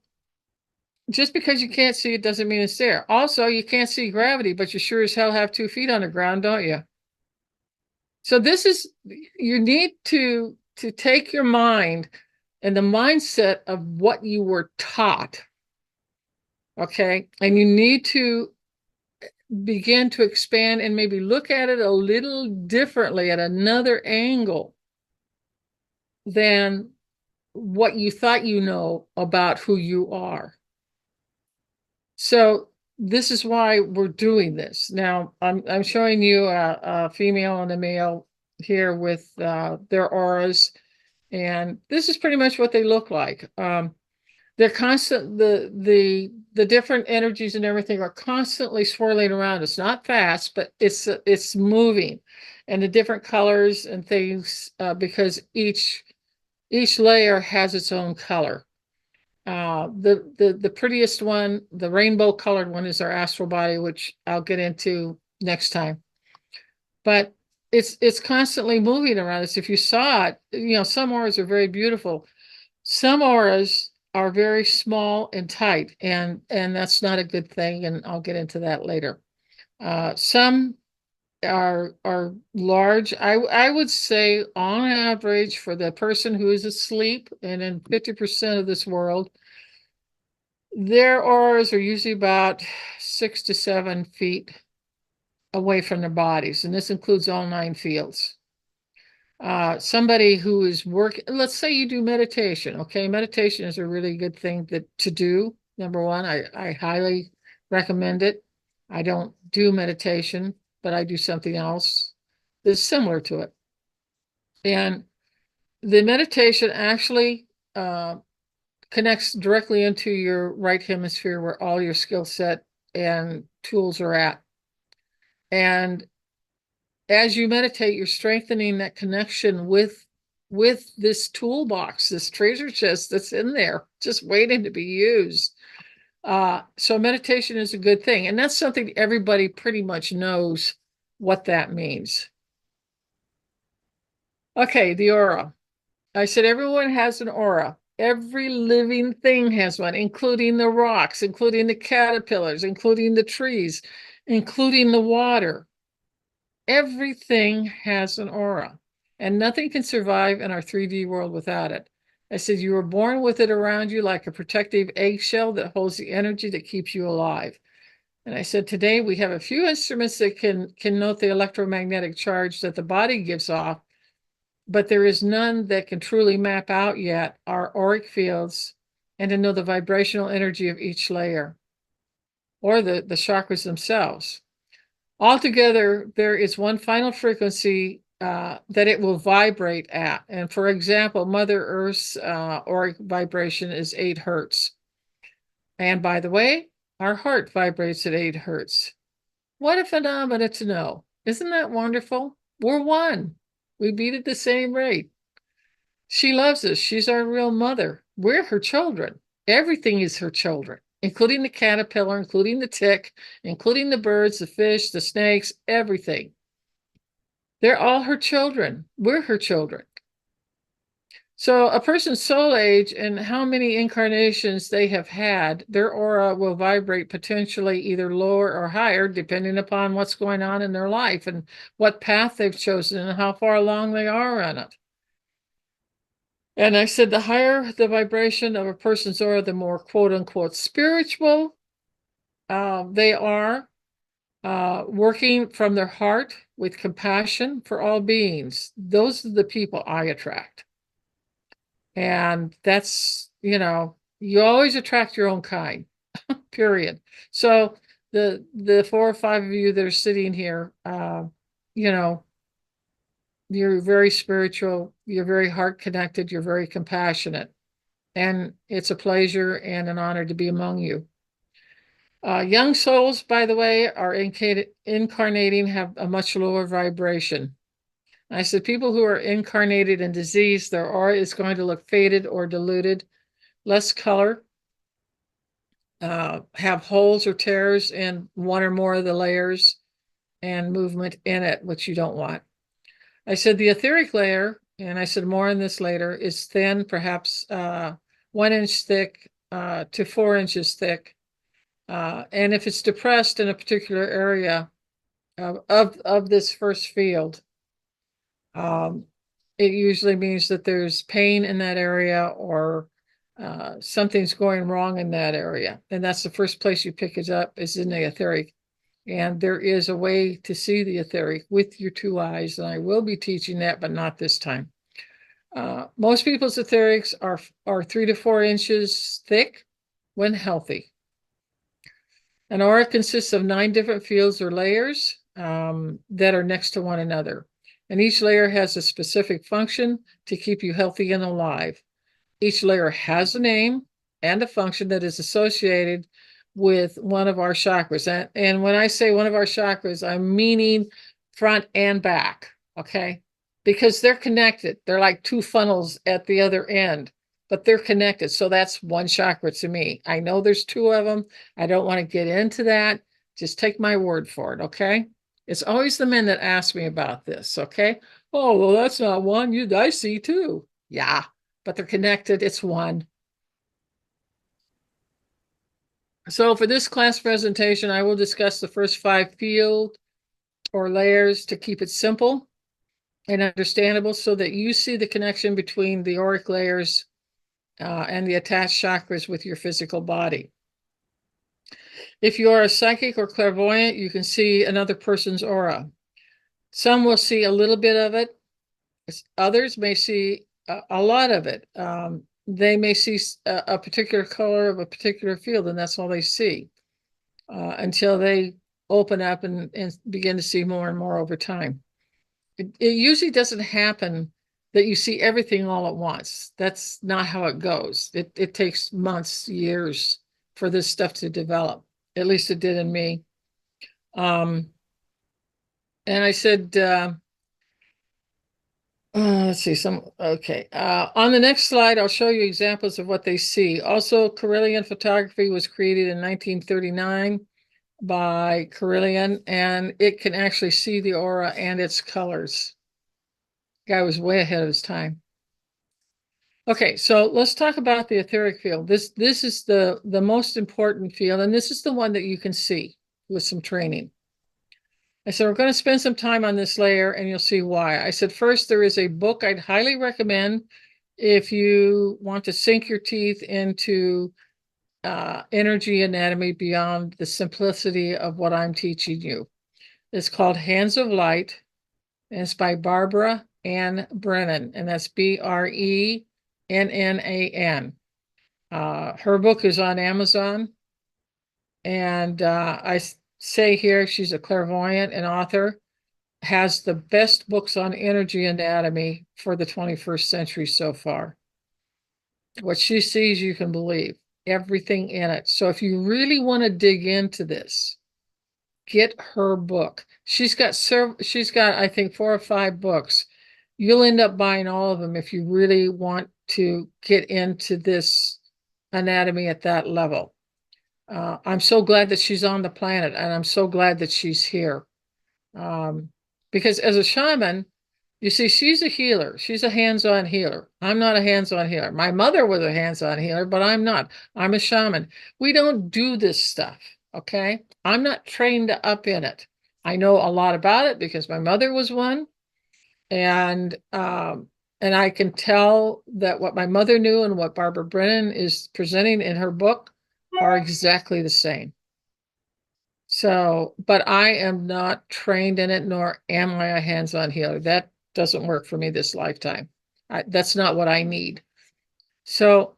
just because you can't see it doesn't mean it's there. Also, you can't see gravity, but you sure as hell have 2 feet on the ground, don't you? So this is, you need to take your mind and the mindset of what you were taught. Okay. And you need to begin to expand and maybe look at it a little differently at another angle than what you thought you know about who you are. So this is why we're doing this. Now, I'm showing you a female and a male here with their auras, and this is pretty much what they look like. They're constant, the different energies and everything are constantly swirling around us, not fast, but it's moving, and the different colors and things, because each layer has its own color. The prettiest one, the rainbow colored one, is our astral body, which I'll get into next time. But it's constantly moving around us. If you saw it, some auras are very beautiful. Some auras are very small and tight, and that's not a good thing, and I'll get into that later. Some are large. I would say on average, for the person who is asleep, and in 50% of this world, their auras are usually about 6 to 7 feet away from their bodies, and this includes all 9 fields. Somebody who is working, let's say you do meditation. Okay, meditation is a really good thing to do. Number one, I highly recommend it. I don't do meditation, but I do something else that's similar to it. And the meditation actually connects directly into your right hemisphere where all your skill set and tools are at. And as you meditate, you're strengthening that connection with this toolbox, this treasure chest that's in there, just waiting to be used. So meditation is a good thing. And that's something everybody pretty much knows what that means. Okay, the aura. I said everyone has an aura. Every living thing has one, including the rocks, including the caterpillars, including the trees, including the water. Everything has an aura, and nothing can survive in our 3D world without it. I said you were born with it around you like a protective eggshell that holds the energy that keeps you alive. And I said today we have a few instruments that can note the electromagnetic charge that the body gives off, but there is none that can truly map out yet our auric fields and to know the vibrational energy of each layer or the chakras themselves. Altogether, there is one final frequency that it will vibrate at. And for example, Mother Earth's auric vibration is 8 hertz. And by the way, our heart vibrates at 8 hertz. What a phenomena to know. Isn't that wonderful? We're one. We beat at the same rate. She loves us. She's our real mother. We're her children. Everything is her children, including the caterpillar, including the tick, including the birds, the fish, the snakes, everything. They're all her children. We're her children. So a person's soul age and how many incarnations they have had, their aura will vibrate potentially either lower or higher, depending upon what's going on in their life and what path they've chosen and how far along they are on it. And I said the higher the vibration of a person's aura, the more quote unquote spiritual they are, working from their heart with compassion for all beings. Those are the people I attract. And that's, you always attract your own kind, period. So the 4 or 5 of you that are sitting here, you're very spiritual, you're very heart connected, you're very compassionate. And it's a pleasure and an honor to be among you. Young souls, by the way, are incarnating, have a much lower vibration. I said people who are incarnated in disease, their aura is going to look faded or diluted, less color, have holes or tears in one or more of the layers, and movement in it, which you don't want. I said the etheric layer, and I said more on this later, is thin, perhaps 1 inch thick to 4 inches thick. And if it's depressed in a particular area of this first field, it usually means that there's pain in that area or something's going wrong in that area. And that's the first place you pick it up is in the etheric. And there is a way to see the etheric with your 2 eyes. And I will be teaching that, but not this time. Most people's etherics are 3 to 4 inches thick when healthy. An aura consists of 9 different fields or layers that are next to one another. And each layer has a specific function to keep you healthy and alive. Each layer has a name and a function that is associated with one of our chakras. And when I say one of our chakras, I'm meaning front and back, okay? Because they're connected. They're like 2 funnels at the other end, but they're connected. So that's one chakra to me. I know there's 2 of them. I don't want to get into that. Just take my word for it, okay? It's always the men that ask me about this, okay? Oh, well, that's not one. I see 2. Yeah, but they're connected. It's one. So for this class presentation, I will discuss the first 5 field or layers to keep it simple and understandable so that you see the connection between the auric layers and the attached chakras with your physical body. If you are a psychic or clairvoyant, you can see another person's aura. Some will see a little bit of it, Others may see a lot of it. They may see a particular color of a particular field, and that's all they see until they open up and begin to see more and more over time. It usually doesn't happen that you see everything all at once. That's not how it goes. It takes months, years for this stuff to develop. At least it did in me. And I said, let's see, okay. On the next slide, I'll show you examples of what they see. Also, Carillion photography was created in 1939 by Carillion, and it can actually see the aura and its colors. Guy was way ahead of his time. Okay, so let's talk about the etheric field. This is the most important field, and this is the one that you can see with some training. I said, we're going to spend some time on this layer, and you'll see why. I said, first, there is a book I'd highly recommend if you want to sink your teeth into energy anatomy beyond the simplicity of what I'm teaching you. It's called Hands of Light, and it's by Barbara Ann Brennan, and that's Brennan. Her book is on Amazon, and I say here she's a clairvoyant and author, has the best books on energy anatomy for the 21st century so far. What she sees, you can believe everything in it. So if you really want to dig into this, get her book. She's got, I think, 4 or 5 books. You'll end up buying all of them if you really want to get into this anatomy at that level. I'm so glad that she's on the planet, and I'm so glad that she's here. Because as a shaman, you see, she's a healer. She's a hands-on healer. I'm not a hands-on healer. My mother was a hands-on healer, but I'm not. I'm a shaman. We don't do this stuff, okay? I'm not trained up in it. I know a lot about it because my mother was one, and I can tell that what my mother knew and what Barbara Brennan is presenting in her book are exactly the same. So, but I am not trained in it, nor am I a hands-on healer. That doesn't work for me this lifetime. That's not what I need. So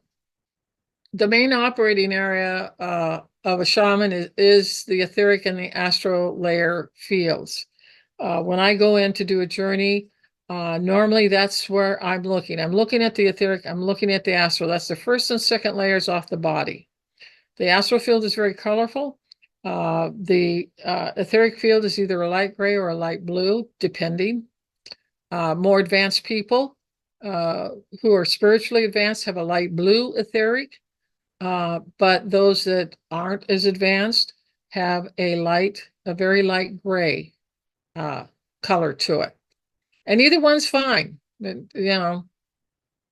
the main operating area of a shaman is the etheric and the astral layer fields. When I go in to do a journey, normally that's where I'm looking. I'm looking at the etheric, I'm looking at the astral. That's the first and second layers off the body. The astral field is very colorful. The etheric field is either a light gray or a light blue, depending. More advanced people who are spiritually advanced have a light blue etheric, but those that aren't as advanced have a very light gray color to it. And either one's fine. You know,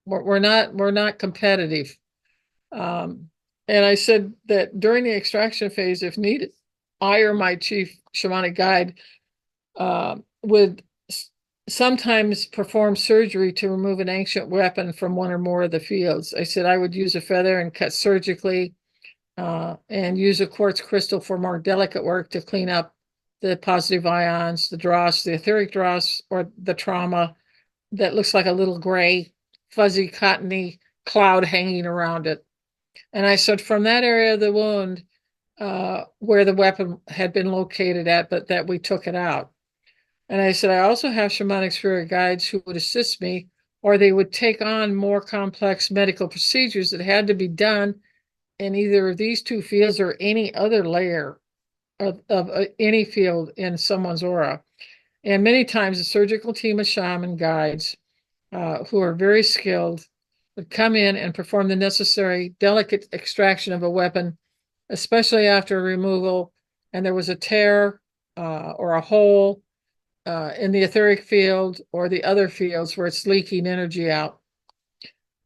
we're not competitive. And I said that during the extraction phase, if needed, I or my chief shamanic guide would sometimes perform surgery to remove an ancient weapon from one or more of the fields. I said I would use a feather and cut surgically and use a quartz crystal for more delicate work to clean up the positive ions, the dross, the etheric dross, or the trauma that looks like a little gray, fuzzy, cottony cloud hanging around it. And I said from that area of the wound where the weapon had been located at, but that we took it out. And I said, I also have shamanic spirit guides who would assist me, or they would take on more complex medical procedures that had to be done in either of these 2 fields or any other layer of any field in someone's aura. And many times a surgical team of shaman guides who are very skilled would come in and perform the necessary delicate extraction of a weapon, especially after removal, and there was a tear or a hole in the etheric field or the other fields where it's leaking energy out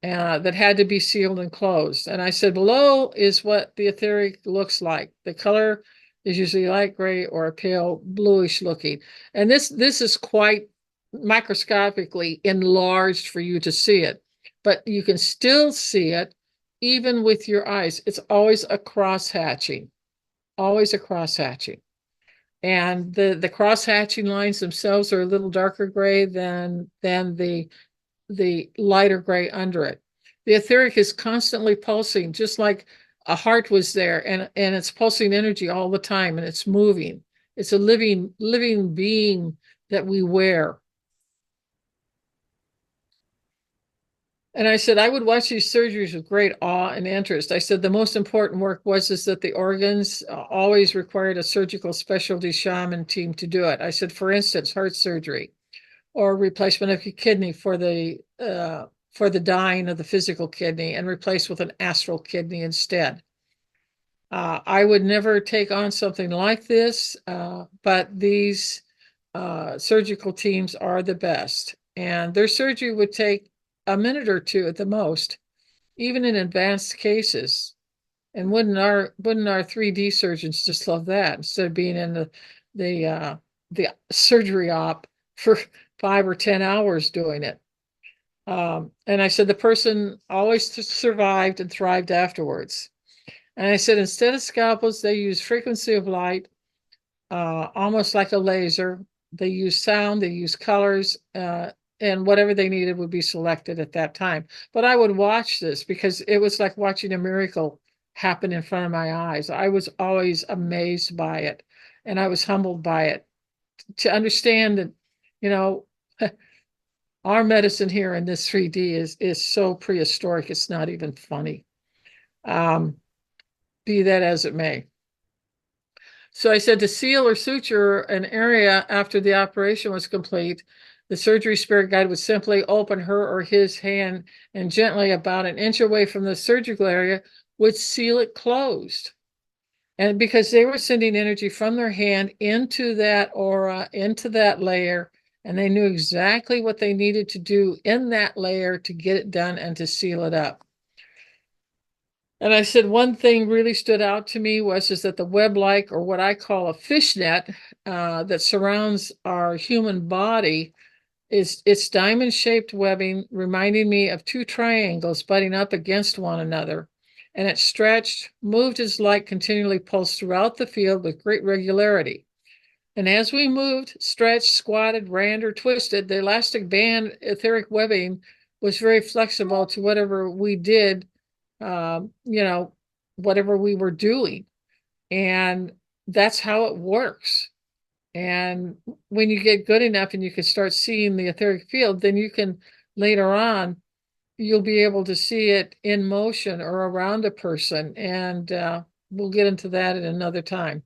that had to be sealed and closed. And I said, below is what the etheric looks like. The color is usually light gray or a pale bluish looking. And this is quite microscopically enlarged for you to see it, but you can still see it even with your eyes. It's always a cross hatching, always a cross hatching. And the cross-hatching lines themselves are a little darker gray than the lighter gray under it. The etheric is constantly pulsing, just like a heart was there, and it's pulsing energy all the time, and it's moving. It's a living being that we wear. And I said, I would watch these surgeries with great awe and interest. I said, the most important work was is that the organs always required a surgical specialty shaman team to do it. I said, for instance, heart surgery or replacement of your kidney for the dying of the physical kidney and replaced with an astral kidney instead. I would never take on something like this, but these surgical teams are the best. And their surgery would take a minute or two at the most, even in advanced cases. And wouldn't our 3D surgeons just love that instead of being in the surgery op for 5 or 10 hours doing it? And I said the person always survived and thrived afterwards. And I said instead of scalpels, they use frequency of light, almost like a laser. They use sound, they use colors, and whatever they needed would be selected at that time. But I would watch this because it was like watching a miracle happen in front of my eyes. I was always amazed by it, and I was humbled by it to understand that, you know, our medicine here in this 3D is so prehistoric, it's not even funny. Be that as it may. So I said to seal or suture an area after the operation was complete, the surgery spirit guide would simply open her or his hand and gently about an inch away from the surgical area would seal it closed. And because they were sending energy from their hand into that aura, into that layer, and they knew exactly what they needed to do in that layer to get it done and to seal it up. And I said one thing really stood out to me is that the web-like, or what I call a fishnet, that surrounds our human body is its diamond-shaped webbing, reminding me of two triangles butting up against one another. And it stretched, moved as light continually pulsed throughout the field with great regularity. And as we moved, stretched, squatted, ran, or twisted, the elastic band etheric webbing was very flexible to whatever we did, whatever we were doing. And that's how it works. And when you get good enough and you can start seeing the etheric field, then you can later on, you'll be able to see it in motion or around a person. And we'll get into that at another time.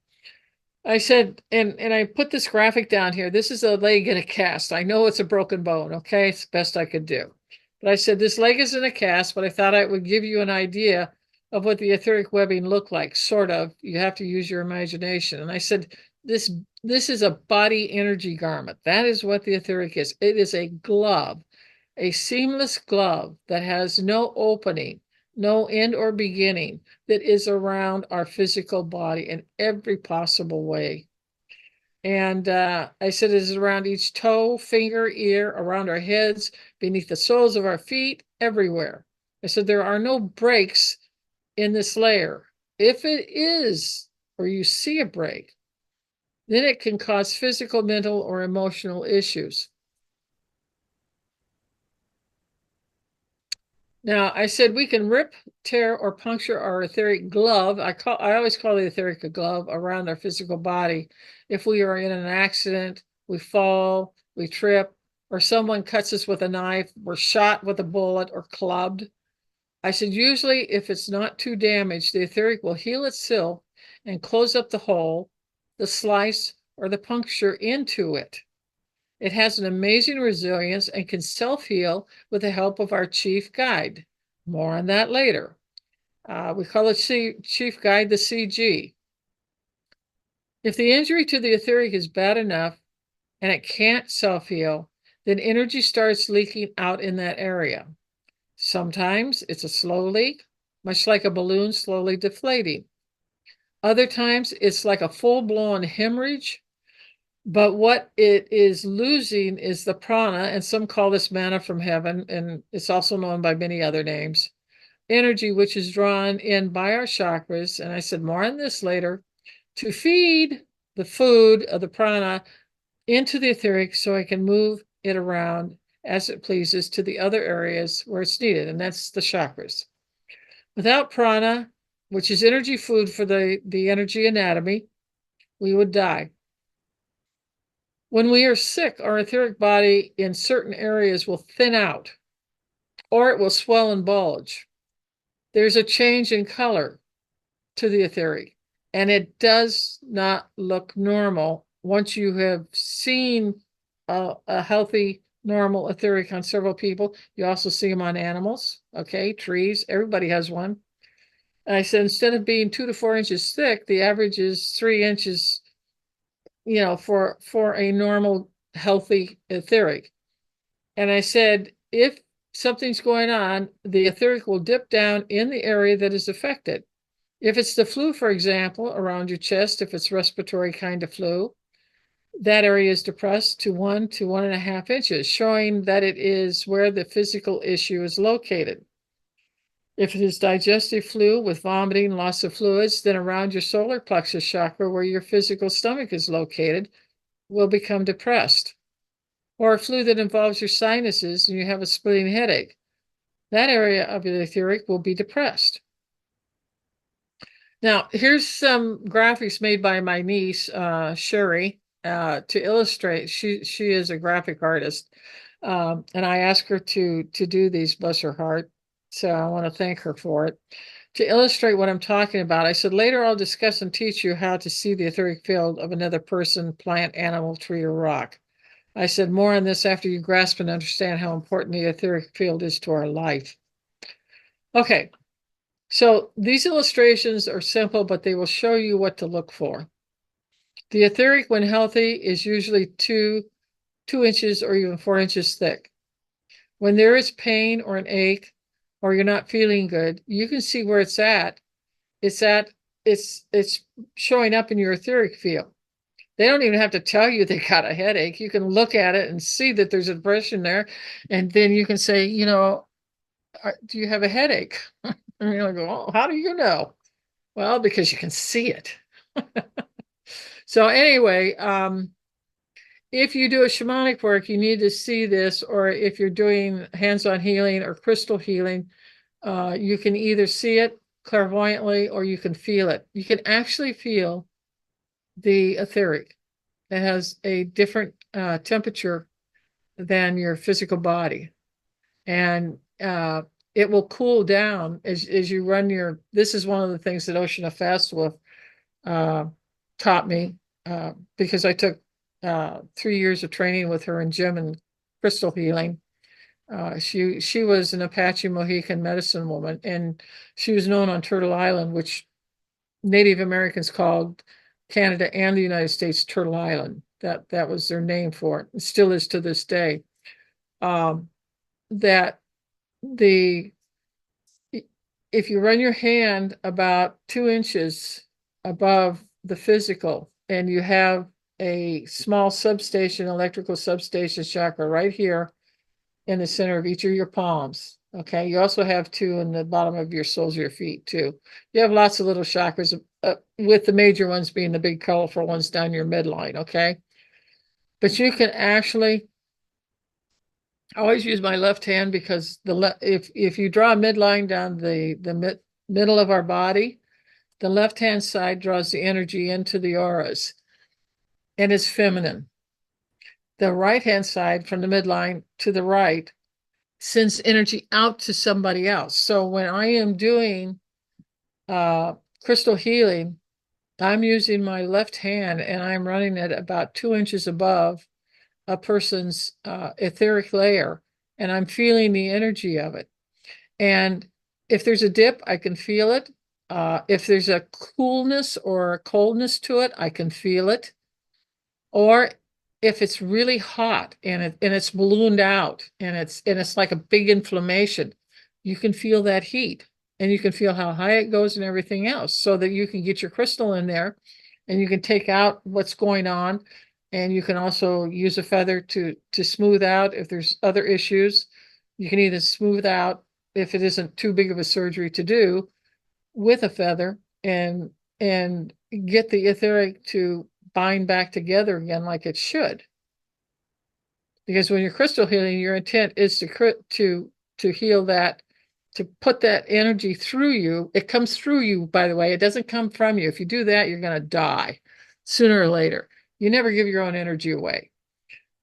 I said, and I put this graphic down here. This is a leg in a cast. I know it's a broken bone. Okay. It's the best I could do. But I said, this leg is in a cast, but I thought I would give you an idea of what the etheric webbing looked like, sort of. You have to use your imagination. And I said, this is a body energy garment. That is what the etheric is. It is a glove, a seamless glove that has no opening, no end or beginning, that is around our physical body in every possible way. And I said it is around each toe, finger, ear, around our heads, beneath the soles of our feet, everywhere. I said there are no breaks in this layer. If it is, or you see a break, then it can cause physical, mental, or emotional issues. Now, I said we can rip, tear, or puncture our etheric glove. I always call the etheric a glove around our physical body. If we are in an accident, we fall, we trip, or someone cuts us with a knife, we're shot with a bullet or clubbed. I said usually if it's not too damaged, the etheric will heal itself and close up the hole, the slice, or the puncture into it. It has an amazing resilience and can self-heal with the help of our chief guide. More on that later. We call it chief guide the CG. If the injury to the etheric is bad enough and it can't self-heal, then energy starts leaking out in that area. Sometimes it's a slow leak, much like a balloon slowly deflating. Other times it's like a full-blown hemorrhage. But what it is losing is the prana, and some call this manna from heaven, and it's also known by many other names. Energy which is drawn in by our chakras, and I said more on this later, to feed the food of the prana into the etheric so I can move it around as it pleases to the other areas where it's needed, and that's the chakras. Without prana, which is energy food for the energy anatomy, we would die. When we are sick, our etheric body in certain areas will thin out, or it will swell and bulge. There's a change in color to the etheric, and it does not look normal once you have seen a healthy, normal etheric on several people. You also see them on animals, okay, trees. Everybody has one. And I said, instead of being 2 to 4 inches thick, the average is 3 inches, for a normal, healthy etheric. And I said, if something's going on, the etheric will dip down in the area that is affected. If it's the flu, for example, around your chest, if it's respiratory kind of flu, that area is depressed to 1 to 1.5 inches, showing that it is where the physical issue is located. If it is digestive flu with vomiting, loss of fluids, then around your solar plexus chakra, where your physical stomach is located, will become depressed. Or a flu that involves your sinuses and you have a splitting headache, that area of the etheric will be depressed. Now, here's some graphics made by my niece, Sherry, to illustrate. She is a graphic artist, and I asked her to do these, bless her heart. So I want to thank her for it. To illustrate what I'm talking about, I said, later I'll discuss and teach you how to see the etheric field of another person, plant, animal, tree, or rock. I said, more on this after you grasp and understand how important the etheric field is to our life. Okay, so these illustrations are simple, but they will show you what to look for. The etheric, when healthy, is usually 2 inches or even 4 inches thick. When there is pain or an ache, or you're not feeling good, you can see where it's at. It's showing up in your etheric field. They don't even have to tell you they got a headache. You can look at it and see that there's a depression there, and then you can say, do you have a headache? And you're like, well, how do you know? Well, because you can see it. So anyway, if you do a shamanic work, you need to see this, or if you're doing hands-on healing or crystal healing, you can either see it clairvoyantly or you can feel it. You can actually feel the etheric. It has a different temperature than your physical body. And it will cool down as you run this is one of the things that Oceana Festival taught me, because I took 3 years of training with her in gym and crystal healing. She was an Apache Mohican medicine woman, and she was known on Turtle Island, which Native Americans called Canada and the United States Turtle Island. That was their name for it. It still is to this day. That if you run your hand about 2 inches above the physical, and you have a small substation, electrical substation chakra right here in the center of each of your palms. Okay, you also have 2 in the bottom of your soles of your feet too. You have lots of little chakras, with the major ones being the big colorful ones down your midline. Okay, but you can actually, I always use my left hand, because if you draw a midline down the middle of our body, the left hand side draws the energy into the auras, and it's feminine. The right hand side, from the midline to the right, sends energy out to somebody else. So when I am doing crystal healing, I'm using my left hand and I'm running it about 2 inches above a person's etheric layer, and I'm feeling the energy of it. And if there's a dip, I can feel it. If there's a coolness or a coldness to it, I can feel it. Or if it's really hot and it's ballooned out and it's like a big inflammation, you can feel that heat, and you can feel how high it goes and everything else, so that you can get your crystal in there and you can take out what's going on. And you can also use a feather to smooth out if there's other issues. You can either smooth out, if it isn't too big of a surgery to do, with a feather, and get the etheric to bind back together again like it should. Because when you're crystal healing, your intent is to heal that, to put that energy through you. It comes through you, by the way. It doesn't come from you. If you do that, you're going to die sooner or later. You never give your own energy away.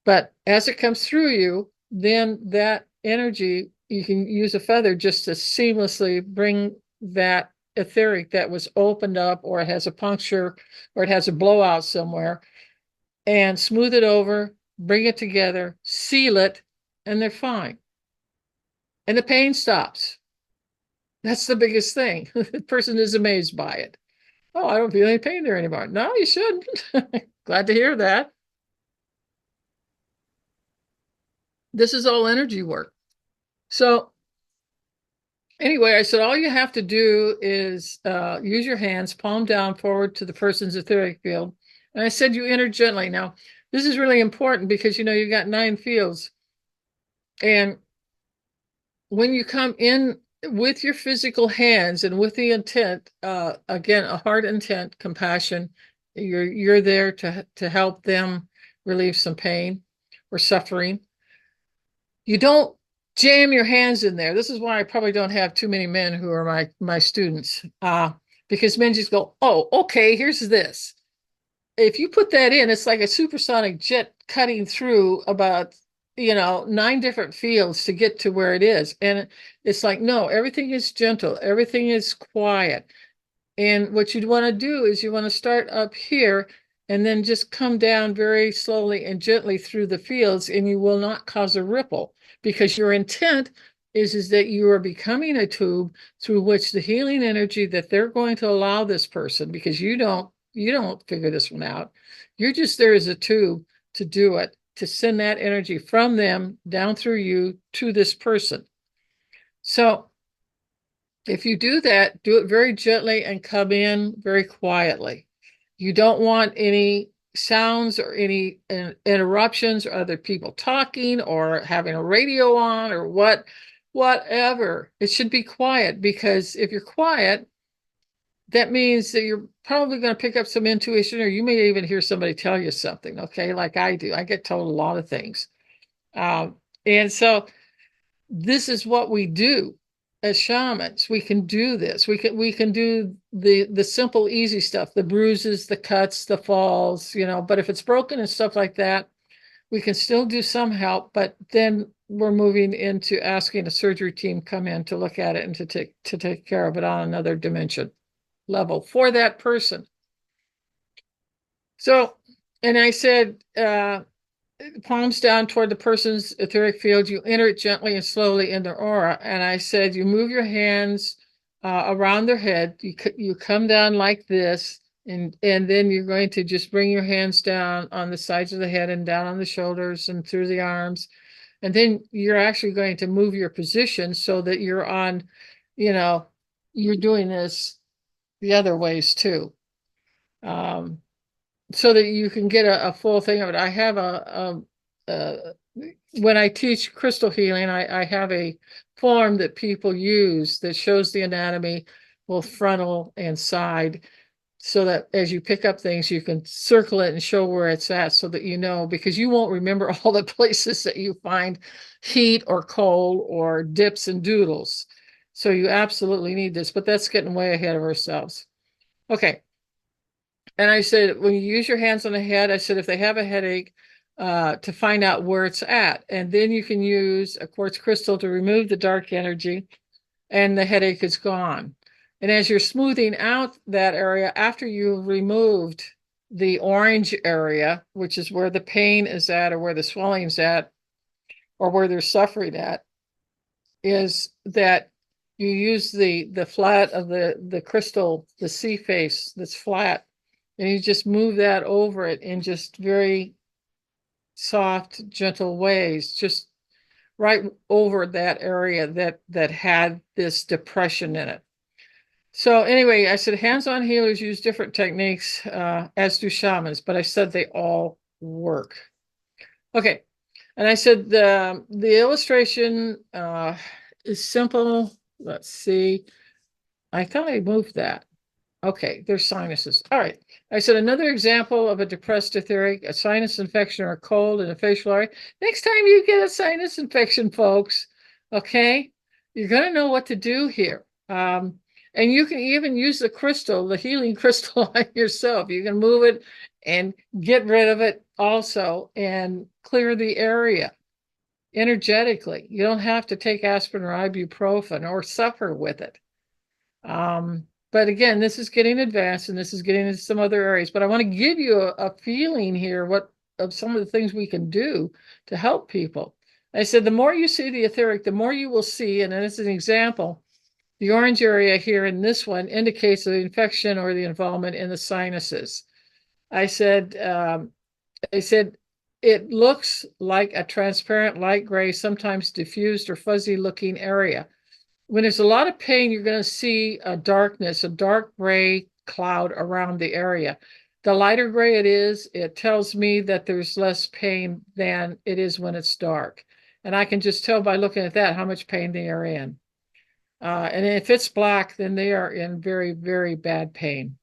But as it comes through you, then that energy, you can use a feather just to seamlessly bring that etheric that was opened up, or it has a puncture, or it has a blowout somewhere, and smooth it over, bring it together, seal it, and they're fine. And the pain stops. That's the biggest thing. The person is amazed by it. Oh, I don't feel any pain there anymore. No, you shouldn't. Glad to hear that. This is all energy work. So anyway, I said, all you have to do is use your hands, palm down forward to the person's etheric field. And I said, you enter gently. Now, this is really important because, you've got 9 fields. And when you come in with your physical hands and with the intent, again, a heart intent, compassion, you're there to help them relieve some pain or suffering. You don't jam your hands in there. This is why I probably don't have too many men who are my students, because men just go, oh, okay, here's this. If you put that in, it's like a supersonic jet cutting through about 9 different fields to get to where it is. And it's like, no, everything is gentle, everything is quiet. And what you'd want to do is you want to start up here and then just come down very slowly and gently through the fields, and you will not cause a ripple, because your intent is that you are becoming a tube through which the healing energy that they're going to allow this person, because you don't figure this one out. You're just there as a tube to do it, to send that energy from them down through you to this person. So if you do that, do it very gently and come in very quietly. You don't want any sounds or any interruptions or other people talking or having a radio on or whatever. It should be quiet, because if you're quiet, that means that you're probably going to pick up some intuition, or you may even hear somebody tell you something, okay? Like I do. I get told a lot of things. And so this is what we do as shamans. We can do this. We can do the simple, easy stuff, the bruises, the cuts, the falls, but if it's broken and stuff like that, we can still do some help, but then we're moving into asking a surgery team come in to look at it and to take care of it on another dimension level for that person. So, and I said, palms down toward the person's etheric field, you enter it gently and slowly in their aura. And I said, you move your hands around their head. You come down like this, and then you're going to just bring your hands down on the sides of the head and down on the shoulders and through the arms. And then you're actually going to move your position so that you're on, you're doing this the other ways too. So that you can get a full thing of it. I have when I teach crystal healing, I have a form that people use that shows the anatomy, both frontal and side, so that as you pick up things, you can circle it and show where it's at, so that because you won't remember all the places that you find heat or cold or dips and doodles. So you absolutely need this, but that's getting way ahead of ourselves. Okay. And I said, when you use your hands on the head, I said, if they have a headache, to find out where it's at. And then you can use a quartz crystal to remove the dark energy, and the headache is gone. And as you're smoothing out that area, after you've removed the orange area, which is where the pain is at, or where the swelling's at, or where they're suffering at, is that you use the flat of the crystal, the sea face that's flat, and you just move that over it in just very soft, gentle ways, just right over that area that had this depression in it. So anyway, I said hands-on healers use different techniques, as do shamans, but I said they all work. Okay. And I said the illustration is simple. Let's see. I thought I moved that. Okay, there's sinuses. All right. I said another example of a depressed etheric, a sinus infection or a cold in a facial area. Next time you get a sinus infection, folks, okay, you're going to know what to do here. And you can even use the crystal, the healing crystal on yourself. You can move it and get rid of it also and clear the area energetically. You don't have to take aspirin or ibuprofen or suffer with it. But again, this is getting advanced and this is getting into some other areas. But I want to give you a feeling here of some of the things we can do to help people. I said, the more you see the etheric, the more you will see. And as an example, the orange area here in this one indicates the infection or the involvement in the sinuses. I said, it looks like a transparent light gray, sometimes diffused or fuzzy looking area. When there's a lot of pain, you're going to see a darkness, a dark gray cloud around the area. The lighter gray it tells me that there's less pain than it is when it's dark. And I can just tell by looking at that how much pain they are in. And if it's black, then they are in very, very bad pain.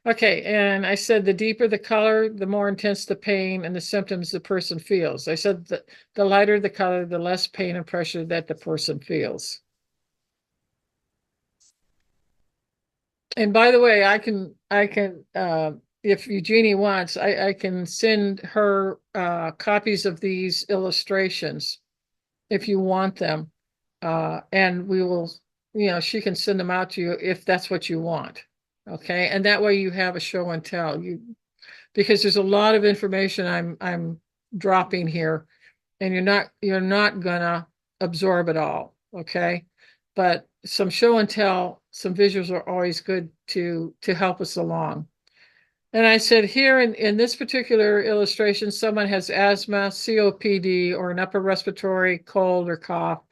Okay, and I said the deeper the color, the more intense the pain and the symptoms the person feels. I said the lighter the color, the less pain and pressure that the person feels. And by the way, I can if Eugenie wants, I can send her copies of these illustrations if you want them. And we will, she can send them out to you if that's what you want. Okay. And that way you have a show and tell because there's a lot of information I'm dropping here and you're not gonna absorb it all. Okay. But some show and tell, some visuals are always good to help us along. And I said here in this particular illustration, someone has asthma, COPD, or an upper respiratory cold or cough.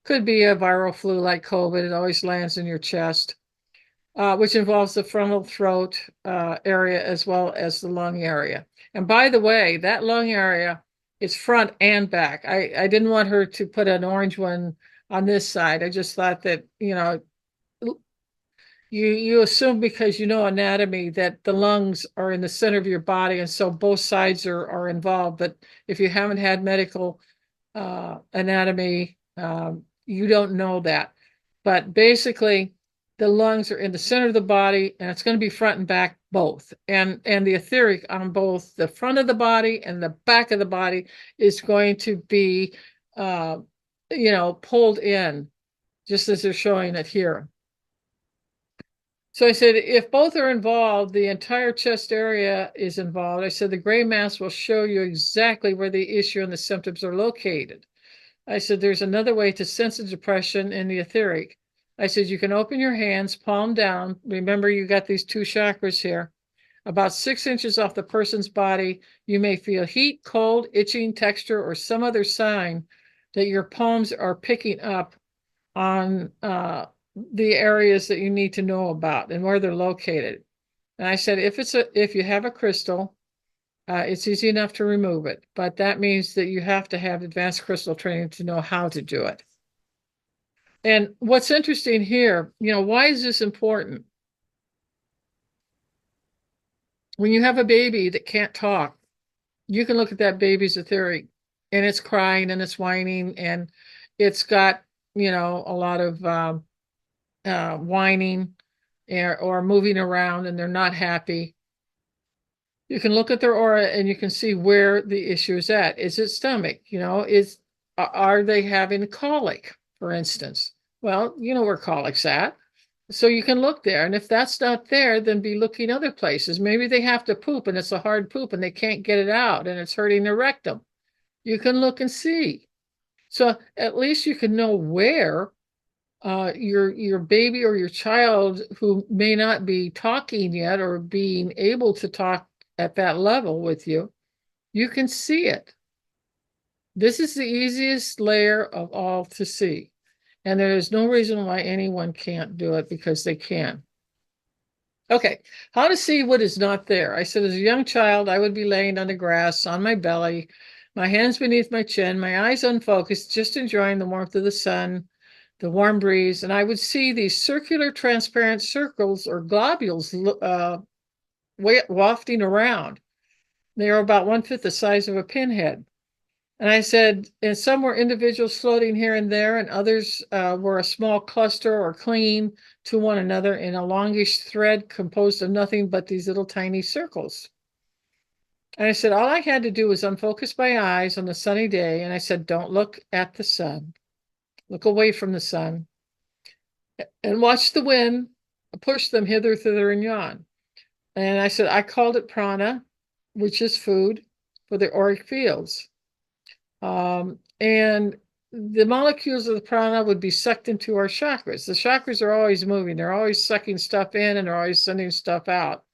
Could be a viral flu like COVID. It always lands in your chest, which involves the frontal throat area as well as the lung area. And by the way, that lung area is front and back. I didn't want her to put an orange one on this side. I just thought that, you assume because you know anatomy that the lungs are in the center of your body, and so both sides are involved. But if you haven't had medical anatomy, you don't know that. But basically, the lungs are in the center of the body, and it's going to be front and back both. And the etheric on both the front of the body and the back of the body is going to be, pulled in, just as they're showing it here. So I said, if both are involved, the entire chest area is involved. I said, the gray mass will show you exactly where the issue and the symptoms are located. I said, there's another way to sense the depression in the etheric. I said, you can open your hands, palm down. Remember, you got these two chakras here. About 6 inches off the person's body, you may feel heat, cold, itching, texture, or some other sign that your palms are picking up on the areas that you need to know about and where they're located. And I said, if you have a crystal, it's easy enough to remove it, but that means that you have to have advanced crystal training to know how to do it. And what's interesting here, why is this important? When you have a baby that can't talk, you can look at that baby's etheric and it's crying and it's whining and it's got, a lot of whining or moving around and they're not happy. You can look at their aura and you can see where the issue is at. Is it stomach? Are they having colic, for instance? Well, you know where colic's at. So you can look there. And if that's not there, then be looking other places. Maybe they have to poop and it's a hard poop and they can't get it out and it's hurting their rectum. You can look and see. So at least you can know where your baby or your child who may not be talking yet or being able to talk at that level with you, you can see it. This is the easiest layer of all to see. And there is no reason why anyone can't do it because they can. Okay, how to see what is not there. I said, as a young child, I would be laying on the grass on my belly, my hands beneath my chin, my eyes unfocused, just enjoying the warmth of the sun, the warm breeze, and I would see these circular transparent circles or globules wafting around. They were about 1/5 the size of a pinhead. And I said, and some were individuals floating here and there, and others were a small cluster or clinging to one another in a longish thread composed of nothing but these little tiny circles. And I said, all I had to do was unfocus my eyes on a sunny day. And I said, don't look at the sun, look away from the sun, and watch the wind push them hither, thither, and yon. And I said, I called it prana, which is food for the auric fields. And the molecules of the prana would be sucked into our chakras. The chakras are always moving. They're always sucking stuff in and they're always sending stuff out.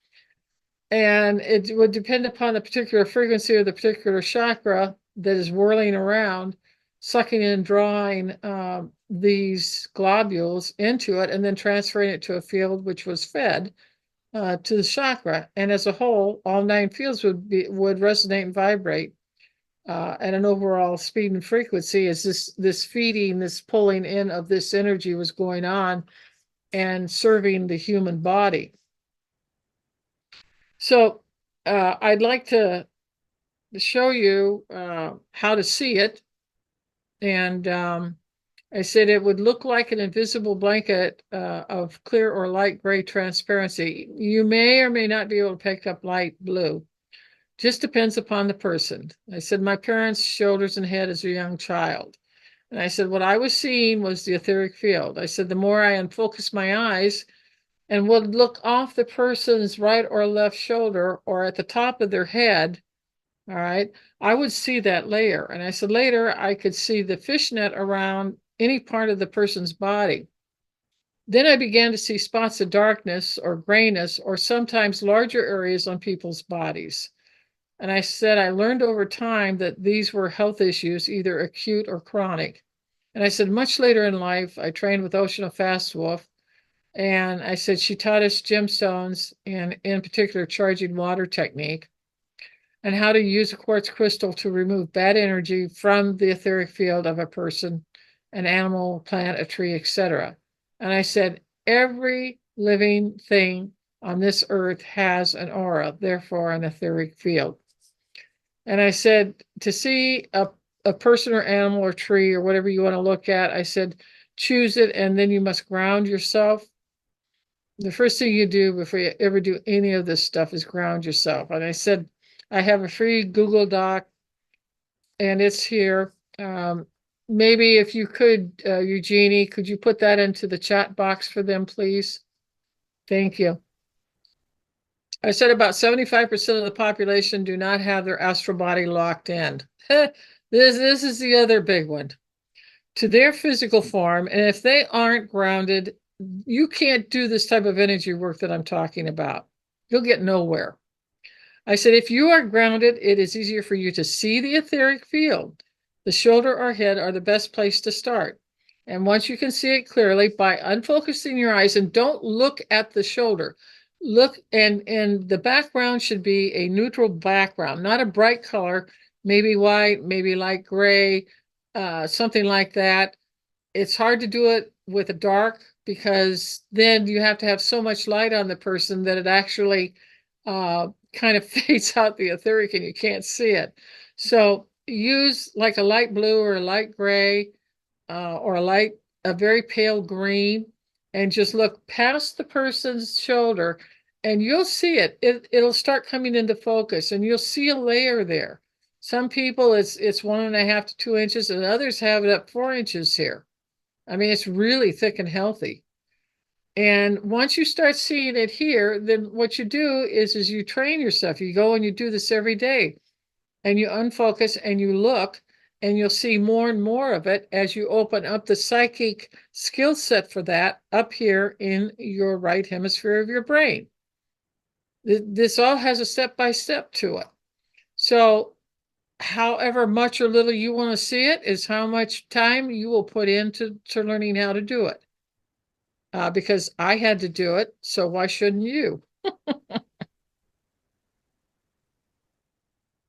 And it would depend upon the particular frequency of the particular chakra that is whirling around, sucking and drawing these globules into it and then transferring it to a field which was fed to the chakra. And as a whole, all 9 fields would resonate and vibrate at an overall speed and frequency as this feeding, this pulling in of this energy was going on and serving the human body. So I'd like to show you how to see it. And I said it would look like an invisible blanket of clear or light gray transparency. You may or may not be able to pick up light blue. Just depends upon the person. I said, my parents' shoulders and head as a young child. And I said, what I was seeing was the etheric field. I said, the more I unfocused my eyes and would look off the person's right or left shoulder or at the top of their head, all right, I would see that layer. And I said, later, I could see the fishnet around any part of the person's body. Then I began to see spots of darkness or grayness or sometimes larger areas on people's bodies. And I said, I learned over time that these were health issues, either acute or chronic. And I said, much later in life, I trained with Oceana Fastwolf. And I said, she taught us gemstones and in particular, charging water technique and how to use a quartz crystal to remove bad energy from the etheric field of a person, an animal, plant, a tree, etc. And I said, every living thing on this earth has an aura, therefore an etheric field. And I said, to see a person or animal or tree or whatever you want to look at, I said, choose it and then you must ground yourself. The first thing you do before you ever do any of this stuff is ground yourself. And I said, I have a free Google Doc and it's here. Maybe if you could, Eugenie, could you put that into the chat box for them, please? Thank you. I said about 75% of the population do not have their astral body locked in. This is the other big one. To their physical form, and if they aren't grounded, you can't do this type of energy work that I'm talking about. You'll get nowhere. I said, if you are grounded, it is easier for you to see the etheric field. The shoulder or head are the best place to start. And once you can see it clearly by unfocusing your eyes, and don't look at the shoulder, look, and the background should be a neutral background, not a bright color, maybe white, maybe light gray, something like that. It's hard to do it with a dark because then you have to have so much light on the person that it actually kind of fades out the etheric and you can't see it. So use like a light blue or a light gray or a very pale green, and just look past the person's shoulder and you'll see it. It'll start coming into focus and you'll see a layer there. Some people it's 1.5 to 2 inches and others have it up 4 inches here. I mean, it's really thick and healthy. And once you start seeing it here, then what you do is you train yourself. You go and you do this every day and you unfocus and you look and you'll see more and more of it as you open up the psychic skill set for that up here in your right hemisphere of your brain. This all has a step-by-step to it. So however much or little you want to see it is how much time you will put into learning how to do it. Because I had to do it, so why shouldn't you?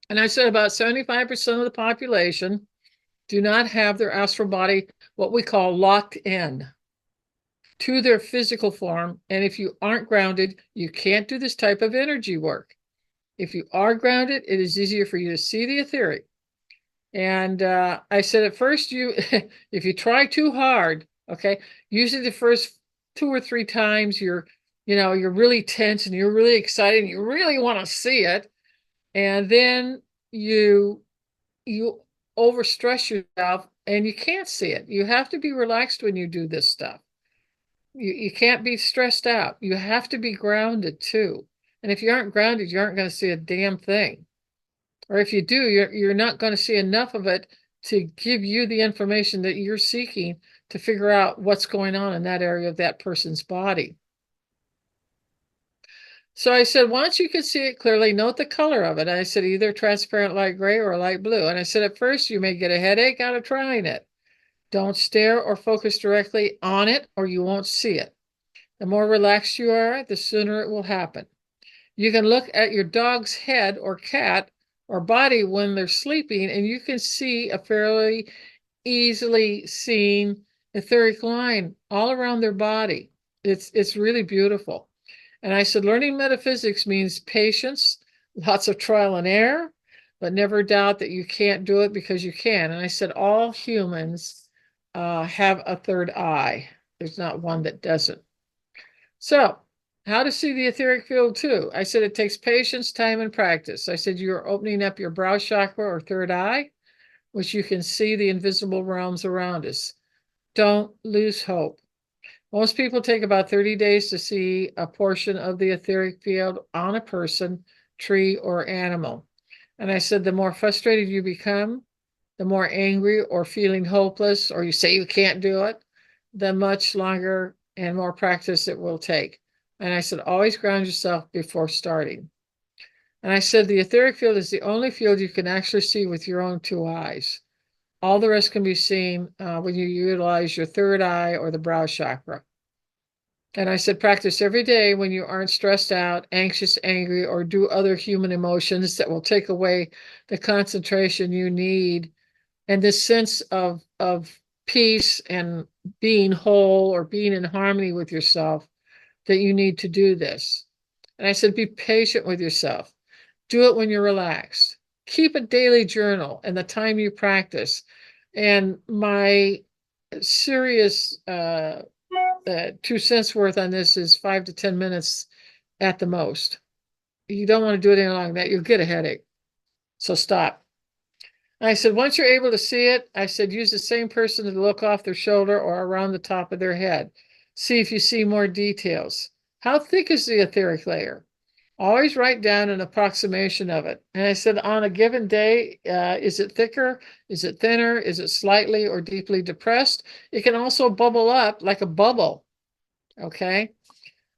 And I said about 75% of the population do not have their astral body, what we call locked in to their physical form. And if you aren't grounded, you can't do this type of energy work. If you are grounded, it is easier for you to see the etheric. And I said at first, if you try too hard, okay, usually the first 2 or 3 times you're really tense and you're really excited and you really want to see it. And then you overstress yourself and you can't see it. You have to be relaxed when you do this stuff. You can't be stressed out. You have to be grounded too. And if you aren't grounded, you aren't going to see a damn thing. Or if you do, you're not going to see enough of it to give you the information that you're seeking to figure out what's going on in that area of that person's body. So I said, once you can see it clearly, note the color of it. And I said, either transparent light gray or light blue. And I said, at first, you may get a headache out of trying it. Don't stare or focus directly on it, or you won't see it. The more relaxed you are, the sooner it will happen. You can look at your dog's head or cat or body when they're sleeping, and you can see a fairly easily seen etheric line all around their body. It's really beautiful. And I said, learning metaphysics means patience, lots of trial and error, but never doubt that you can't do it because you can. And I said, all humans have a third eye. There's not one that doesn't. So, how to see the etheric field too? I said it takes patience, time, and practice. I said you're opening up your brow chakra or third eye, which you can see the invisible realms around us. Don't lose hope. Most people take about 30 days to see a portion of the etheric field on a person, tree, or animal. And I said the more frustrated you become, the more angry or feeling hopeless, or you say you can't do it, the much longer and more practice it will take. And I said, always ground yourself before starting. And I said, the etheric field is the only field you can actually see with your own 2 eyes. All the rest can be seen when you utilize your third eye or the brow chakra. And I said, practice every day when you aren't stressed out, anxious, angry, or do other human emotions that will take away the concentration you need and this sense of peace and being whole or being in harmony with yourself, that you need to do this. And I said, be patient with yourself. Do it when you're relaxed. Keep a daily journal and the time you practice. And my serious 2 cents worth on this is 5 to 10 minutes at the most. You don't want to do it any longer than that. You'll get a headache. So stop. I said, once you're able to see it, I said, use the same person to look off their shoulder or around the top of their head. See if you see more details. How thick is the etheric layer? Always write down an approximation of it. And I said, on a given day, is it thicker? Is it thinner? Is it slightly or deeply depressed? It can also bubble up like a bubble. Okay.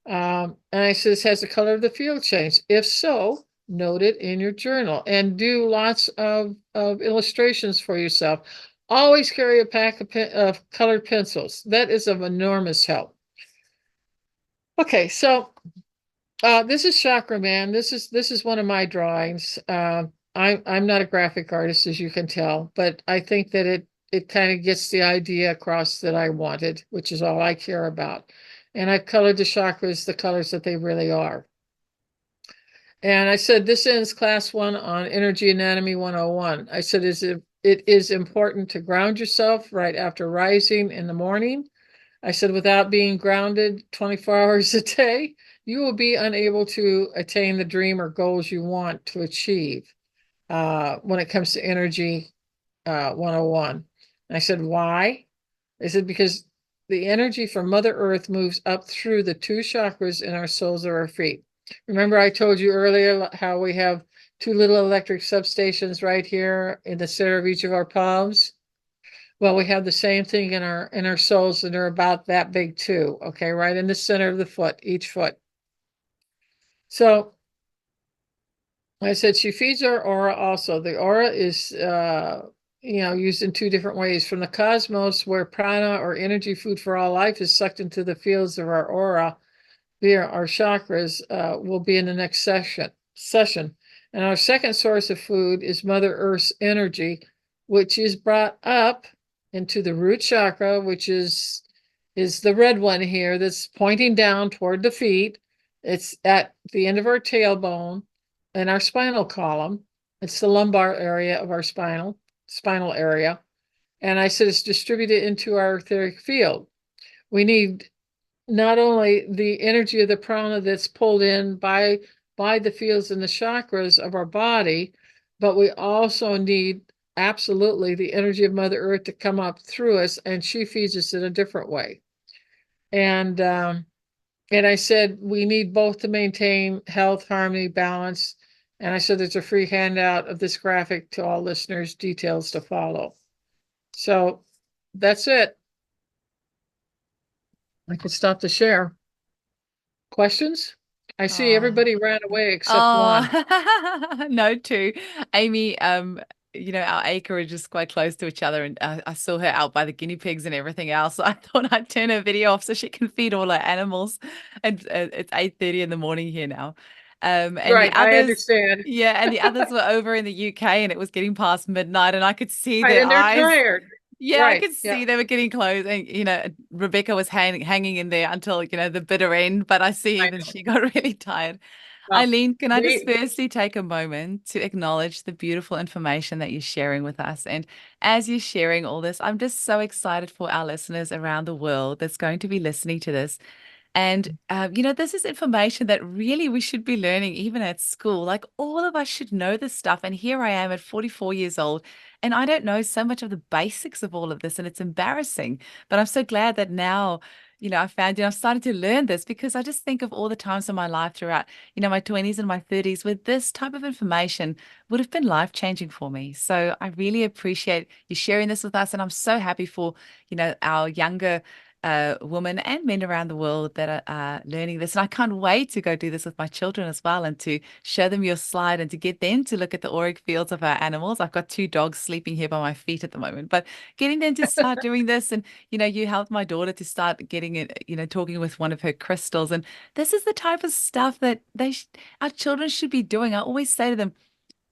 And I said, this has the color of the field change. If so, note it in your journal and do lots of illustrations for yourself. Always carry a pack of colored pencils. That is of enormous help. Okay, so this is Chakra Man. This is one of my drawings. I'm not a graphic artist, as you can tell, but I think that it kind of gets the idea across that I wanted, which is all I care about. And I've colored the chakras the colors that they really are. And I said, this ends class 1 on Energy Anatomy 101. I said, it is important to ground yourself right after rising in the morning. I said, without being grounded 24 hours a day, you will be unable to attain the dream or goals you want to achieve when it comes to Energy 101. And I said, why? I said, because the energy from Mother Earth moves up through the 2 chakras in our soles of our feet. Remember, I told you earlier how we have 2 little electric substations right here in the center of each of our palms? Well, we have the same thing in our soles, and they're about that big too. Okay, right in the center of the foot, each foot. So I said she feeds our aura also. The aura is used in 2 different ways. From the cosmos, where prana or energy food for all life is sucked into the fields of our aura via our chakras, will be in the next session. And our second source of food is Mother Earth's energy, which is brought up into the root chakra, which is the red one here that's pointing down toward the feet. It's at the end of our tailbone and our spinal column. It's the lumbar area of our spinal area. And I said it's distributed into our etheric field. We need not only the energy of the prana that's pulled in by the fields and the chakras of our body, but we also need absolutely the energy of Mother Earth to come up through us, and she feeds us in a different way. And I said we need both to maintain health, harmony, balance. And I said there's a free handout of this graphic to all listeners, details to follow. So that's it. I could stop the share. Questions? I see everybody ran away except one. No, two. Amy, our acreage is quite close to each other, and I saw her out by the guinea pigs and everything else. So I thought I'd turn her video off so she can feed all her animals. And it's 8:30 in the morning here now. And Right, the I others, understand. yeah, and the others were over in the UK, and it was getting past midnight, and I could see Right, their and they're eyes. tired. Yeah, I Right, could yeah, see they were getting close, and Rebecca was hanging in there until the bitter end. But I see I even know. she got really tired. Well, Eileen, can I just we firstly take a moment to acknowledge the beautiful information that you're sharing with us? And as you're sharing all this, I'm just so excited for our listeners around the world that's going to be listening to this. And, this is information that really we should be learning even at school. Like all of us should know this stuff. And here I am at 44 years old, and I don't know so much of the basics of all of this. And it's embarrassing. But I'm so glad that now, I found, I've started to learn this because I just think of all the times in my life throughout, my 20s and my 30s where this type of information would have been life changing for me. So I really appreciate you sharing this with us. And I'm so happy for, our younger women and men around the world that are learning this. And I can't wait to go do this with my children as well and to show them your slide and to get them to look at the auric fields of our animals. I've got two dogs sleeping here by my feet at the moment, but getting them to start doing this. And, you helped my daughter to start getting it, talking with one of her crystals. And this is the type of stuff that our children should be doing. I always say to them,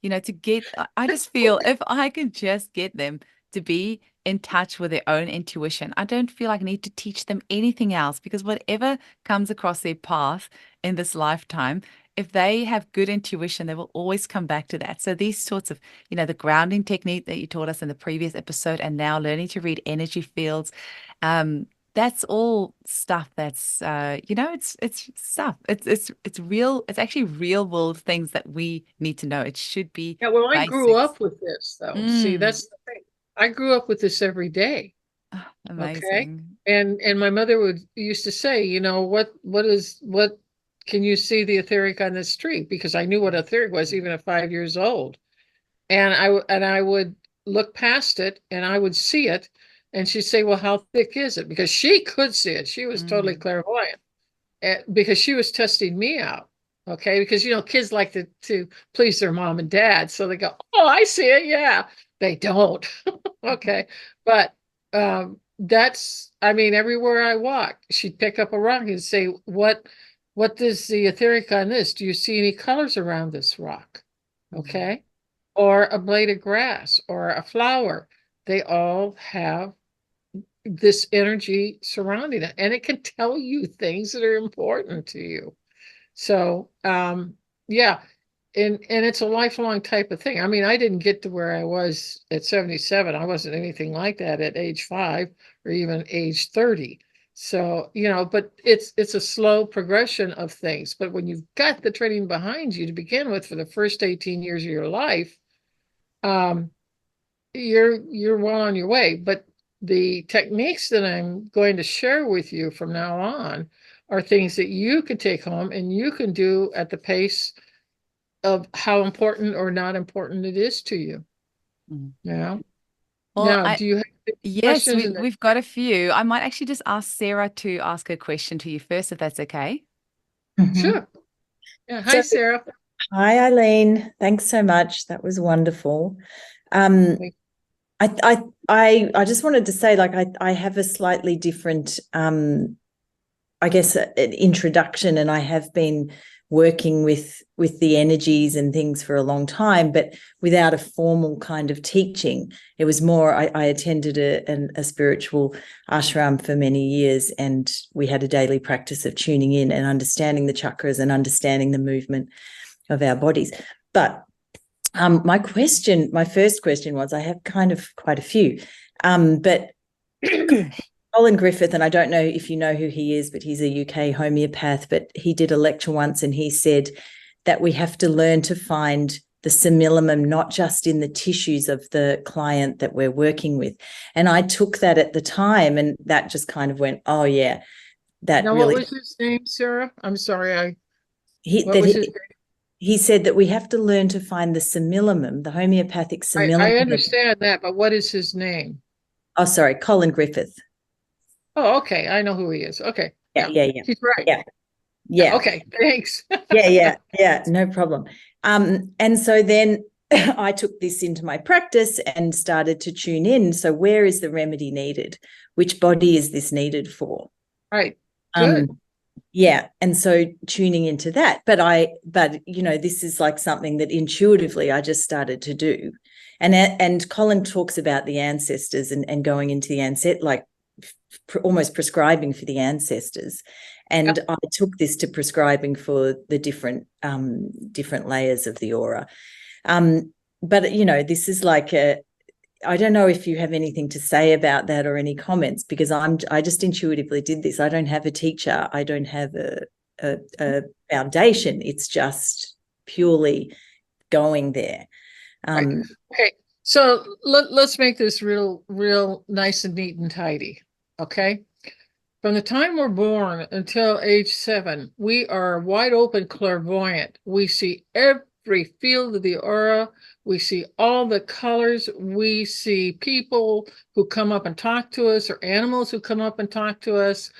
I just feel if I can just get them to be in touch with their own intuition, I don't feel like I need to teach them anything else because whatever comes across their path in this lifetime, if they have good intuition, they will always come back to that. So these sorts of, the grounding technique that you taught us in the previous episode and now learning to read energy fields, that's all stuff that's it's stuff. It's real, it's actually real world things that we need to know. It should be yeah, well, I grew basics. up with this though. See, Mm. that's the thing. I grew up with this every day. Ah, Okay. amazing. And my mother would used to say, what can you see the etheric on this tree? Because I knew what etheric was even at 5 years old. And I would look past it and I would see it. And she'd say, well, how thick is it? Because she could see it. She was totally Mm. clairvoyant. Because she was testing me out. Okay, because kids like to please their mom and dad, so they go, "Oh, I see it." Yeah, they don't. Okay, but that's, I mean, everywhere I walk, she'd pick up a rock and say, "What does the etheric on this? Do you see any colors around this rock?" Mm. Okay, or a blade of grass or a flower. They all have this energy surrounding it, and it can tell you things that are important to you. So yeah, and it's a lifelong type of thing. I mean, I didn't get to where I was at 77. I wasn't anything like that at age 5 or even age 30. So, but it's a slow progression of things. But when you've got the training behind you to begin with for the first 18 years of your life, um, you're well on your way. But the techniques that I'm going to share with you from now on are things that you can take home and you can do at the pace of how important or not important it is to you. Mm. Yeah. Well, Now, do you have any yes, questions in the we've got a few. I might actually just ask Sarah to ask a question to you first, if that's okay. Mhm. Sure. Yeah. Hi, So, Sarah. hi, Eileen. Thanks so much. That was wonderful. Um, Thank- I just wanted to say, like, I have a slightly different, I guess, an introduction, and I have been working with the energies and things for a long time, but without a formal kind of teaching. It was more, I attended a spiritual ashram for many years, and we had a daily practice of tuning in and understanding the chakras and understanding the movement of our bodies. But my first question was, I have kind of quite a few, but Colin Griffith, and I don't know if you know who he is, but he's a UK homeopath, but he did a lecture once and he said that we have to learn to find the simillimum, not just in the tissues of the client that we're working with. And I took that at the time, and that just kind of went, oh yeah, that Now, really. what was his name, Sarah? I'm sorry. He said that we have to learn to find the simillimum, the homeopathic simillimum. I understand that, but what is his name? Oh, sorry, Colin Griffith. Oh, okay. I know who he is. Okay. Yeah. He's right. Yeah. Okay. Thanks. Yeah. No problem. And so then I took this into my practice and started to tune in. So where is the remedy needed? Which body is this needed for? Right. Good. Yeah. And so tuning into that, but this is like something that intuitively I just started to do. And Colin talks about the ancestors and going into the ancestor, like almost prescribing for the ancestors. And I took this to prescribing for the different layers of the aura. But this is like I don't know if you have anything to say about that or any comments, because I just intuitively did this. I don't have a teacher. I don't have a foundation. It's just purely going there. Right. Okay. So let's make this real nice and neat and tidy. Okay. From the time we're born until age 7, we are wide open clairvoyant. We see every field of the aura. We see all the colors. We see people who come up and talk to us, or animals who come up and talk to us.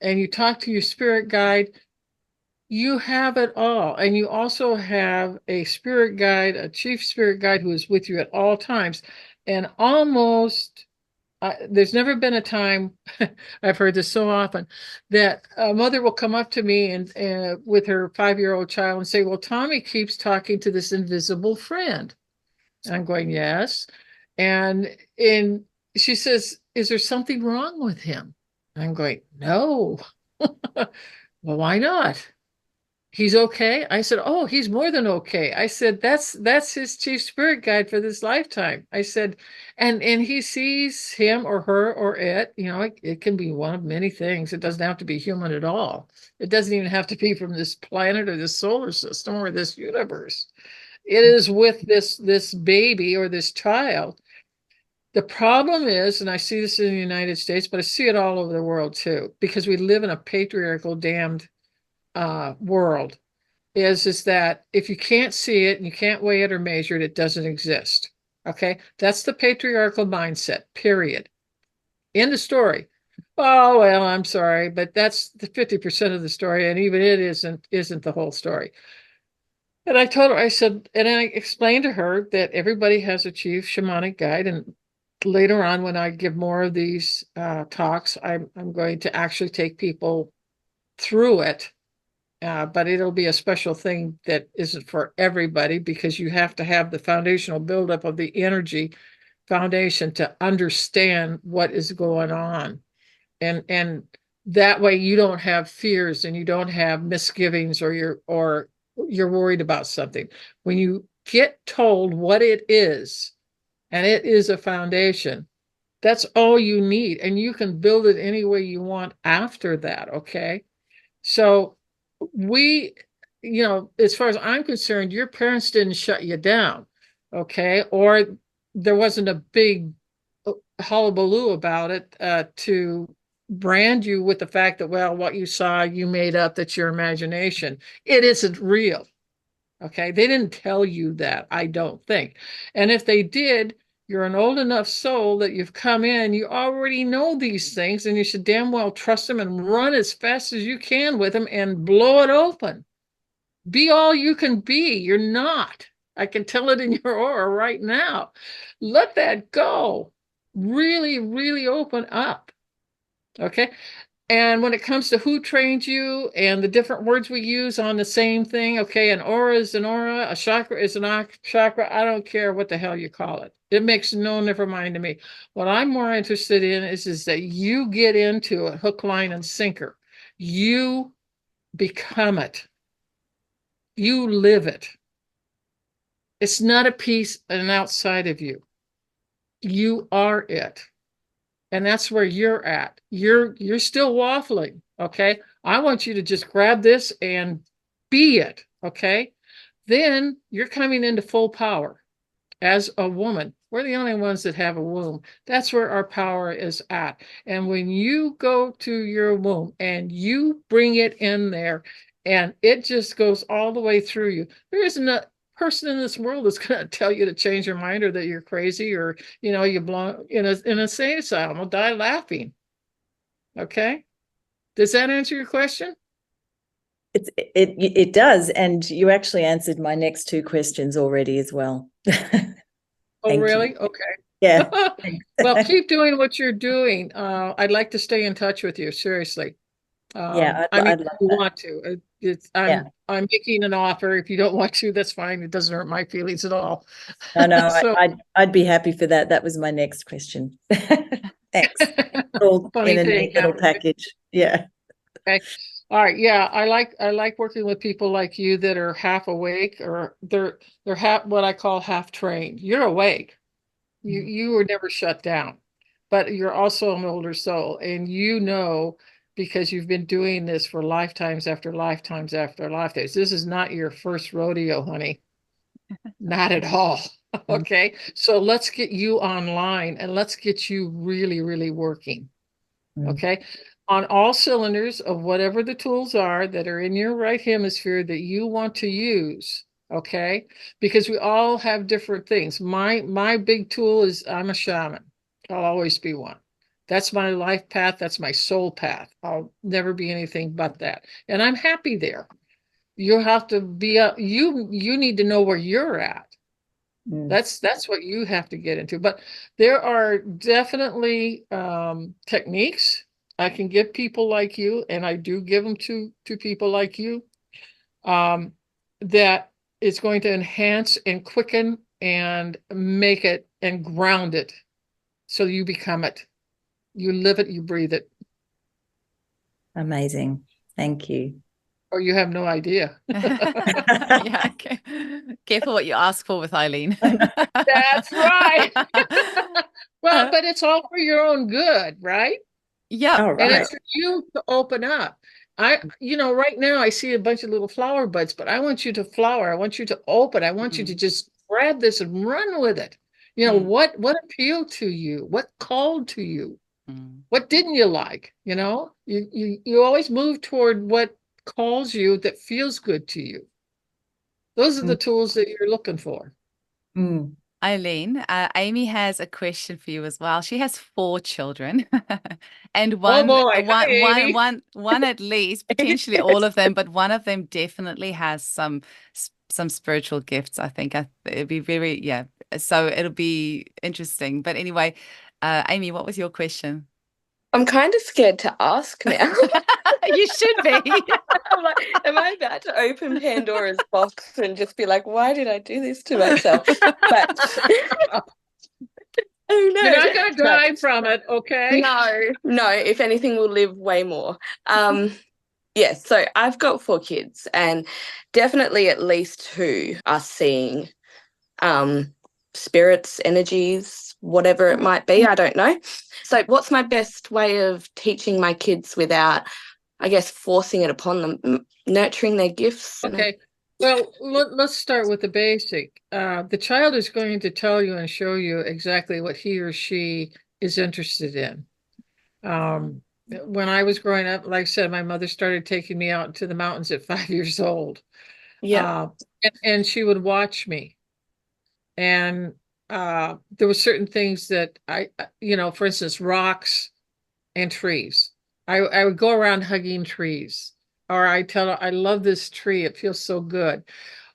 And you talk to your spirit guide. You have it all. And you also have a spirit guide, a chief spirit guide, who is with you at all times. And almost there's never been a time, I've heard this so often, that a mother will come up to me and with her 5-year-old child and say, well, Tommy keeps talking to this invisible friend. And I'm going, yes. And she says, is there something wrong with him? And I'm going, no. Well, why not? He's okay. I said, oh, he's more than okay. I said, that's his chief spirit guide for this lifetime. I said, and he sees him or her or it, it can be one of many things. It doesn't have to be human at all. It doesn't even have to be from this planet or this solar system or this universe. It is with this baby or this child. The problem is, and I see this in the United States, but I see it all over the world too, because we live in a patriarchal damned world, is that if you can't see it and you can't weigh it or measure it, it doesn't exist. Okay, that's the patriarchal mindset, period. End of story. Oh, well, I'm sorry, but that's the 50% of the story, and even it isn't the whole story. And I told her, I said, and I explained to her that everybody has a chief shamanic guide, and later on, when I give more of these talks, I'm going to actually take people through it. But it'll be a special thing that isn't for everybody, because you have to have the foundational buildup of the energy foundation to understand what is going on. And that way you don't have fears and you don't have misgivings, or you're worried about something. When you get told what it is, and it is a foundation, that's all you need. And you can build it any way you want after that. Okay. So as far as I'm concerned, your parents didn't shut you down, okay? Or there wasn't a big hullabaloo about it to brand you with the fact that, well, what you saw, you made up, that's your imagination. It isn't real, okay? They didn't tell you that, I don't think. And if they did, you're an old enough soul that you've come in, you already know these things, and you should damn well trust them and run as fast as you can with them and blow it open. Be all you can be. You're not. I can tell it in your aura right now. Let that go. Really, really open up. Okay. And when it comes to who trained you and the different words we use on the same thing, okay, an aura is an aura, a chakra is an chakra. I don't care what the hell you call it. It makes no never mind to me. What I'm more interested in is that you get into it, hook, line, and sinker. You become it. You live it. It's not a piece and outside of you. You are it. And that's where you're at. You're still waffling, okay? I want you to just grab this and be it, okay? Then you're coming into full power as a woman. We're the only ones that have a womb. That's where our power is at. And when you go to your womb and you bring it in there and it just goes all the way through you, there isn't a person in this world that's going to tell you to change your mind or that you're crazy or, you belong in an insane asylum will die laughing. Okay. Does that answer your question? It does. And you actually answered my next two questions already as well. Oh, really? You. Okay. Yeah. Well, keep doing what you're doing. I'd like to stay in touch with you. Seriously. Yeah, I mean, I'd if love you that. want to. Yeah. I'm making an offer. If you don't want to, that's fine. It doesn't hurt my feelings at all. No, So I'd be happy for that. That was my next question. Thanks. All in funny a thing neat little happened. package. Yeah. Okay. All right. Yeah, I like working with people like you that are half awake or they're half what I call half trained. You're awake. You were never shut down, but you're also an older soul, and because you've been doing this for lifetimes after lifetimes after lifetimes. This is not your first rodeo, honey. Not at all. Okay. So let's get you online and let's get you really, really working. Mm. Okay. On all cylinders of whatever the tools are that are in your right hemisphere that you want to use. Okay. Because we all have different things. My big tool is I'm a shaman. I'll always be one. That's my life path. That's my soul path. I'll never be anything but that. And I'm happy there. You have to be you need to know where you're at. Mm. That's what you have to get into. But there are definitely techniques I can give people like you, and I do give them to people like you, that is going to enhance and quicken and make it and ground it so you become it. You live it, you breathe it, Amazing. Thank you. or you have no idea. Yeah, okay. Careful what you ask for with Eileen. That's right. Well, but it's all for your own good, right? Yeah, All And yeah. right. it's for you to open up. Right now I see a bunch of little flower buds, but I want you to flower. I want you to open. I want you to just grab this and run with it. Mm. What appealed to you? What called to you? Mm. What didn't you like? You always move toward what calls you that feels good to you. Those are the Mm. tools that you're looking for. Mm. Eileen, Amy has a question for you as well. She has 4 children, and Oh boy. Hi, Amy. one at least, potentially all of them, but one of them definitely has some spiritual gifts. I think it'd be very, yeah. So it'll be interesting. But anyway, Amy, what was your question? I'm kind of scared to ask now. You should be. I'm like, am I about to open Pandora's box and just be like, why did I do this to myself? But oh no. You're not going to die from it, okay? No. If anything, we'll live way more. Yes, so I've got 4 kids, and definitely at least 2 are seeing spirits, energies, whatever it might be. I don't know. So what's my best way of teaching my kids without, I guess, forcing it upon them, nurturing their gifts? Okay. Well, let's start with the basic. The child is going to tell you and show you exactly what he or she is interested in. When I was growing up, like I said, my mother started taking me out to the mountains at 5 years old. Yeah. And she would watch me. And there were certain things that for instance, rocks and trees. I would go around hugging trees, or I tell her, I love this tree. It feels so good.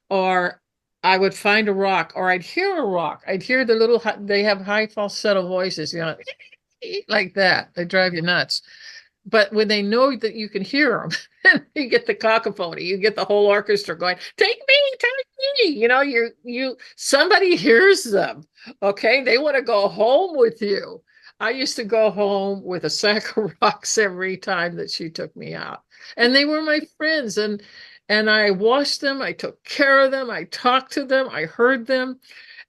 Or I would find a rock, or I'd hear a rock. I'd hear they have high falsetto voices, like that. They drive you nuts. but when they know that you can hear them, you get the cacophony, you get the whole orchestra going, take me, somebody hears them. Okay. They want to go home with you. I used to go home with a sack of rocks every time that she took me out. And they were my friends. And I washed them, I took care of them, I talked to them, I heard them,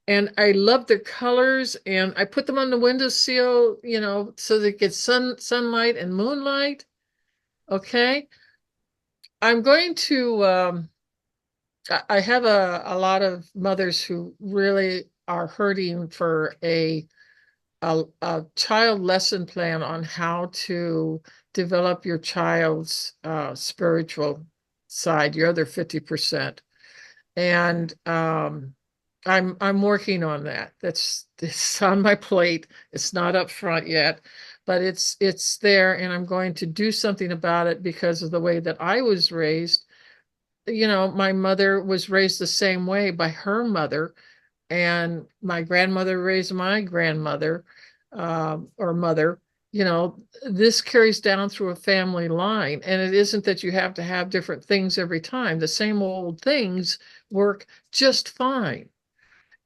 and I loved their colors. And I put them on the windowsill, so they get sunlight and moonlight. Okay. I'm going to I have a lot of mothers who really are hurting for a child lesson plan on how to develop your child's spiritual side, your other 50%. And I'm working on that. It's on my plate. It's not up front yet, but it's there, and I'm going to do something about it because of the way that I was raised. My mother was raised the same way by her mother, and my grandmother raised my grandmother or mother. This carries down through a family line, and it isn't that you have to have different things every time. The same old things work just fine.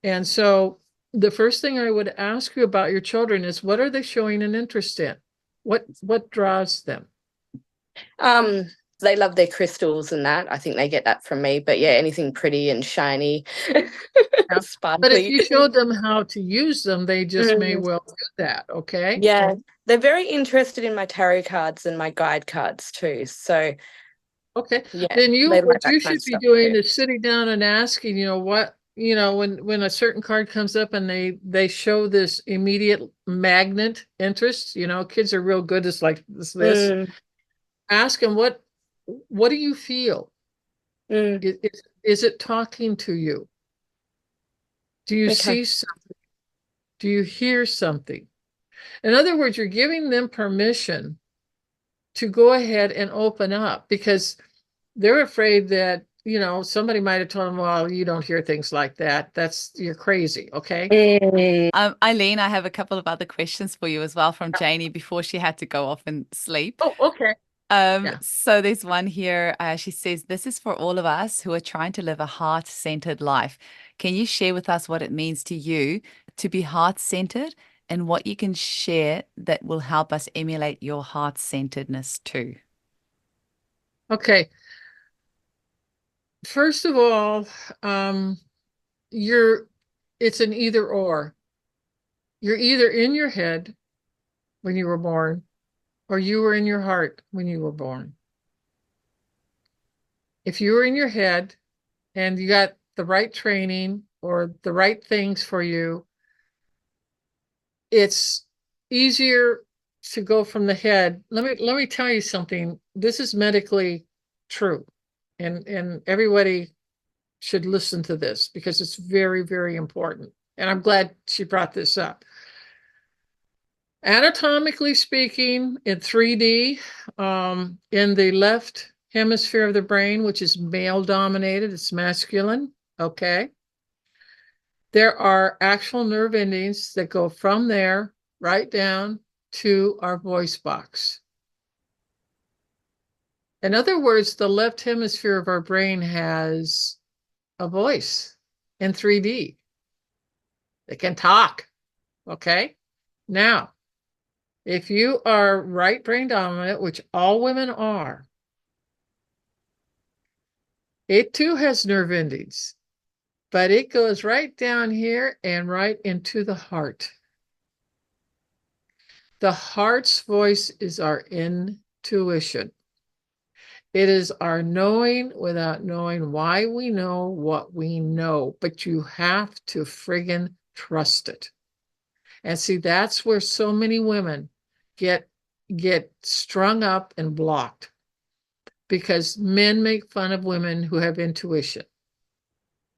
And so the first thing I would ask you about your children is, what are they showing an interest in? What draws them? They love their crystals and that. I think they get that from me. But yeah, anything pretty and shiny, sparkly. But if you showed them how to use them, they just may well do that. Okay. Yeah, they're very interested in my tarot cards and my guide cards too. So okay, yeah, then like what you that kind should of be stuff doing too. is sitting down and asking, when a certain card comes up and they show this immediate magnet interest, kids are real good. It's like this. Ask them, what do you feel? Is it talking to you? Do you see something? Do you hear something? In other words, you're giving them permission to go ahead and open up, because they're afraid that, somebody might have told them, well, you don't hear things like that. You're crazy. Okay. Eileen, I have a couple of other questions for you as well from Janie before she had to go off and sleep. Oh, okay. Yeah. So there's one here. She says, this is for all of us who are trying to live a heart-centered life. Can you share with us what it means to you to be heart-centered and what you can share that will help us emulate your heart-centeredness too? Okay. First of all, it's an either or. You're either in your head when you were born, or you were in your heart when you were born. If you were in your head and you got the right training or the right things for you, it's easier to go from the head. Let me tell you something. This is medically true, and everybody should listen to this because it's very, very important. And I'm glad she brought this up. Anatomically speaking, in 3D, in the left hemisphere of the brain, which is male dominated, it's masculine. Okay. There are actual nerve endings that go from there right down to our voice box. In other words, the left hemisphere of our brain has a voice in 3D. It can talk. Okay. Now, if you are right brain dominant, which all women are, it too has nerve endings, but it goes right down here and right into the heart. The heart's voice is our intuition. It is our knowing without knowing why we know what we know, but you have to friggin' trust it. And see, that's where so many women get strung up and blocked, because men make fun of women who have intuition.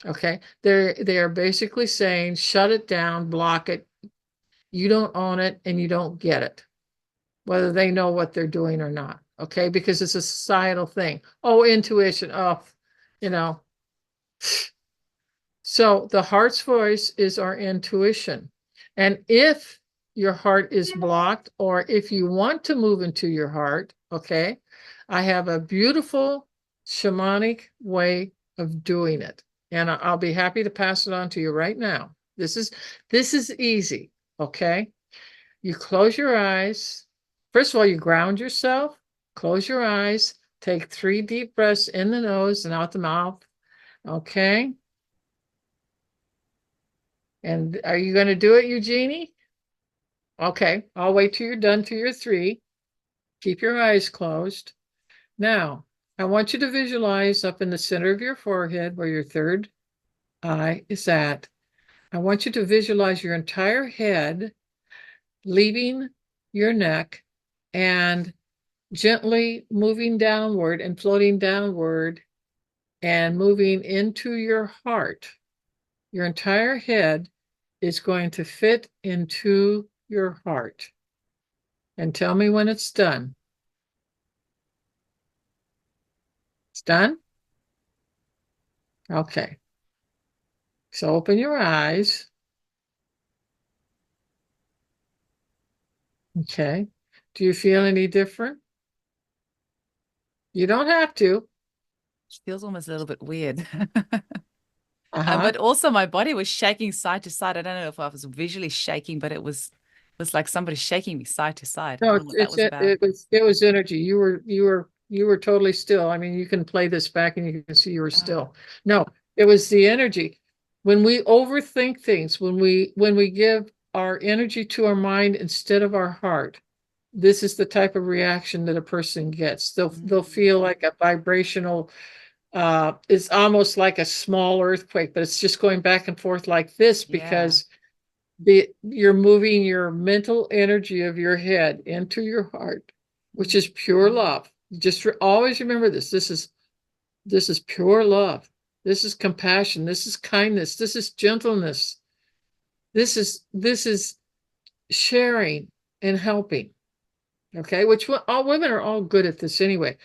Okay. They are basically saying, shut it down, block it. You don't own it and you don't get it, whether they know what they're doing or not. Okay. Because it's a societal thing. Oh, intuition. Oh, you know. So the heart's voice is our intuition. And if your heart is blocked, or if you want to move into your heart, okay, I have a beautiful shamanic way of doing it. And I'll be happy to pass it on to you right now. This is easy, okay? You close your eyes. First of all, you ground yourself, close your eyes, take 3 deep breaths in the nose and out the mouth, okay? And are you going to do it, Eugenie? Okay, I'll wait till you're done to your 3. Keep your eyes closed. Now, I want you to visualize up in the center of your forehead where your 3rd eye is at. I want you to visualize your entire head leaving your neck and gently moving downward and floating downward and moving into your heart. Your entire head is going to fit into your heart. And tell me when it's done. It's done? Okay. So open your eyes. Okay. Do you feel any different? You don't have to. It feels almost a little bit weird. Uh-huh. But also my body was shaking side to side. I don't know if I was visually shaking, but it was like somebody shaking me side to side. I No, don't know what that was about. it was energy. You were totally still. I mean, you can play this back and you can see you were still. No, it was the energy. When we overthink things, when we give our energy to our mind instead of our heart, this is the type of reaction that a person gets. They'll feel like a vibrational, it's almost like a small earthquake, but it's just going back and forth like this because you're moving your mental energy of your head into your heart, which is pure love. Just always remember this. This is pure love. This is compassion. This is kindness. This is gentleness. This is sharing and helping. Okay, which all women are all good at this anyway.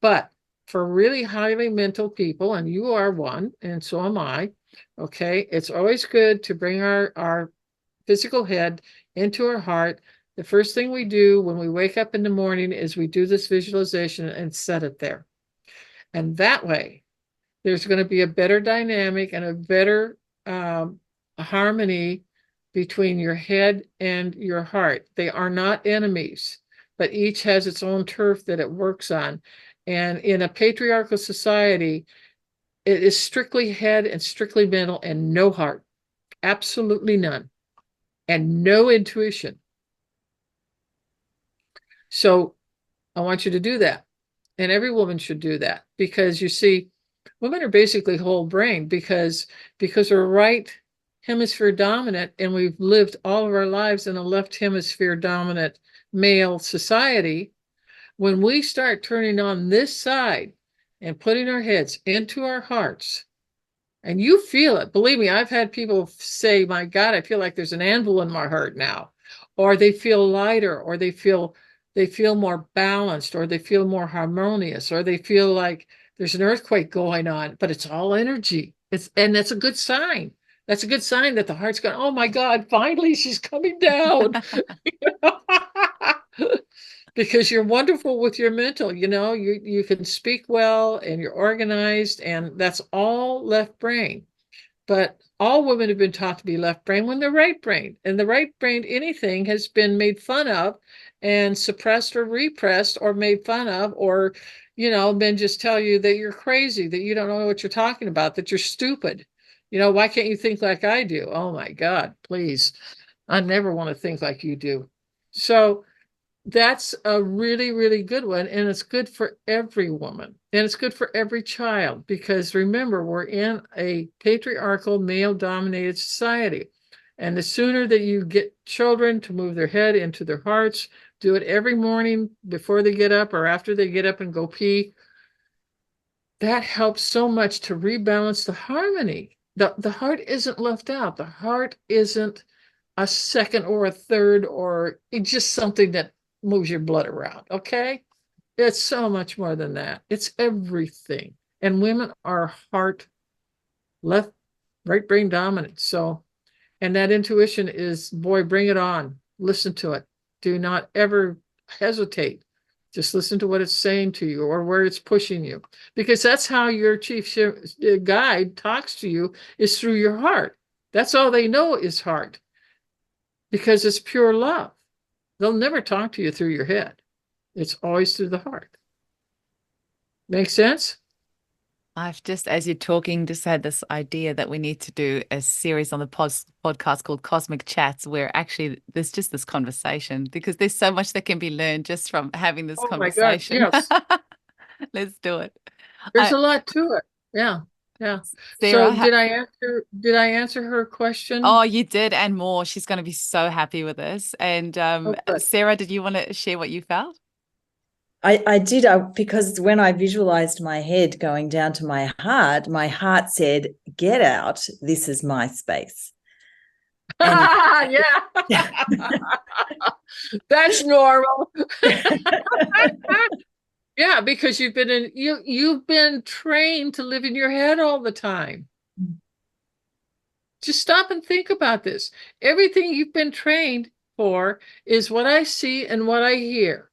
But for really highly mental people, and you are one, and so am I, okay, it's always good to bring our physical head into our heart. The first thing we do when we wake up in the morning is we do this visualization and set it there. And that way, there's going to be a better dynamic and a better harmony between your head and your heart. They are not enemies, but each has its own turf that it works on. And in a patriarchal society, it is strictly head and strictly mental and no heart. Absolutely none. And no intuition. So I want you to do that. And every woman should do that because you see, women are basically whole brain because we're right hemisphere dominant and we've lived all of our lives in a left hemisphere dominant male society. When we start turning on this side and putting our heads into our hearts, and you feel it. Believe me, I've had people say, my God, I feel like there's an anvil in my heart now. Or they feel lighter, or they feel more balanced, or they feel more harmonious, or they feel like there's an earthquake going on, but it's all energy. And that's a good sign. That's a good sign that the heart's going, oh my God, finally she's coming down. Because you're wonderful with your mental, you can speak well and you're organized, and that's all left brain. But all women have been taught to be left brain when they're right brain. And the right brain, anything has been made fun of and suppressed or repressed or made fun of, or, men just tell you that you're crazy, that you don't know what you're talking about, that you're stupid. Why can't you think like I do? Oh my God, please. I never want to think like you do. So that's a really, really good one. And it's good for every woman. And it's good for every child. Because remember, we're in a patriarchal, male-dominated society. And the sooner that you get children to move their head into their hearts, do it every morning before they get up or after they get up and go pee, that helps so much to rebalance the harmony. The heart isn't left out. The heart isn't a second or a third or it's just something that moves your blood around, okay? It's so much more than that. It's everything. And women are heart, left, right brain dominant. So, and that intuition is, boy, bring it on. listen to it. Do not ever hesitate. Just listen to what it's saying to you or where it's pushing you, because that's how your chief guide talks to you, is through your heart. That's all they know is heart, because it's pure love. They'll never talk to you through your head. It's always through the heart. Make sense? I've just, as you're talking, just had this idea that we need to do a series on the podcast called Cosmic Chats, where actually there's just this conversation, because there's so much that can be learned just from having this Oh my God, conversation. yes. Let's do it. There's a lot to it. Yeah. Yeah. Sarah, So did I answer her question? oh, you did, and more. She's going to be so happy with this. And good. Sarah, did you want to share what you felt? I did, because when I visualized my head going down to my heart said, get out, this is my space. And yeah. That's normal. Yeah, because you've been trained to live in your head all the time. Just stop and think about this. Everything you've been trained for is what I see and what I hear.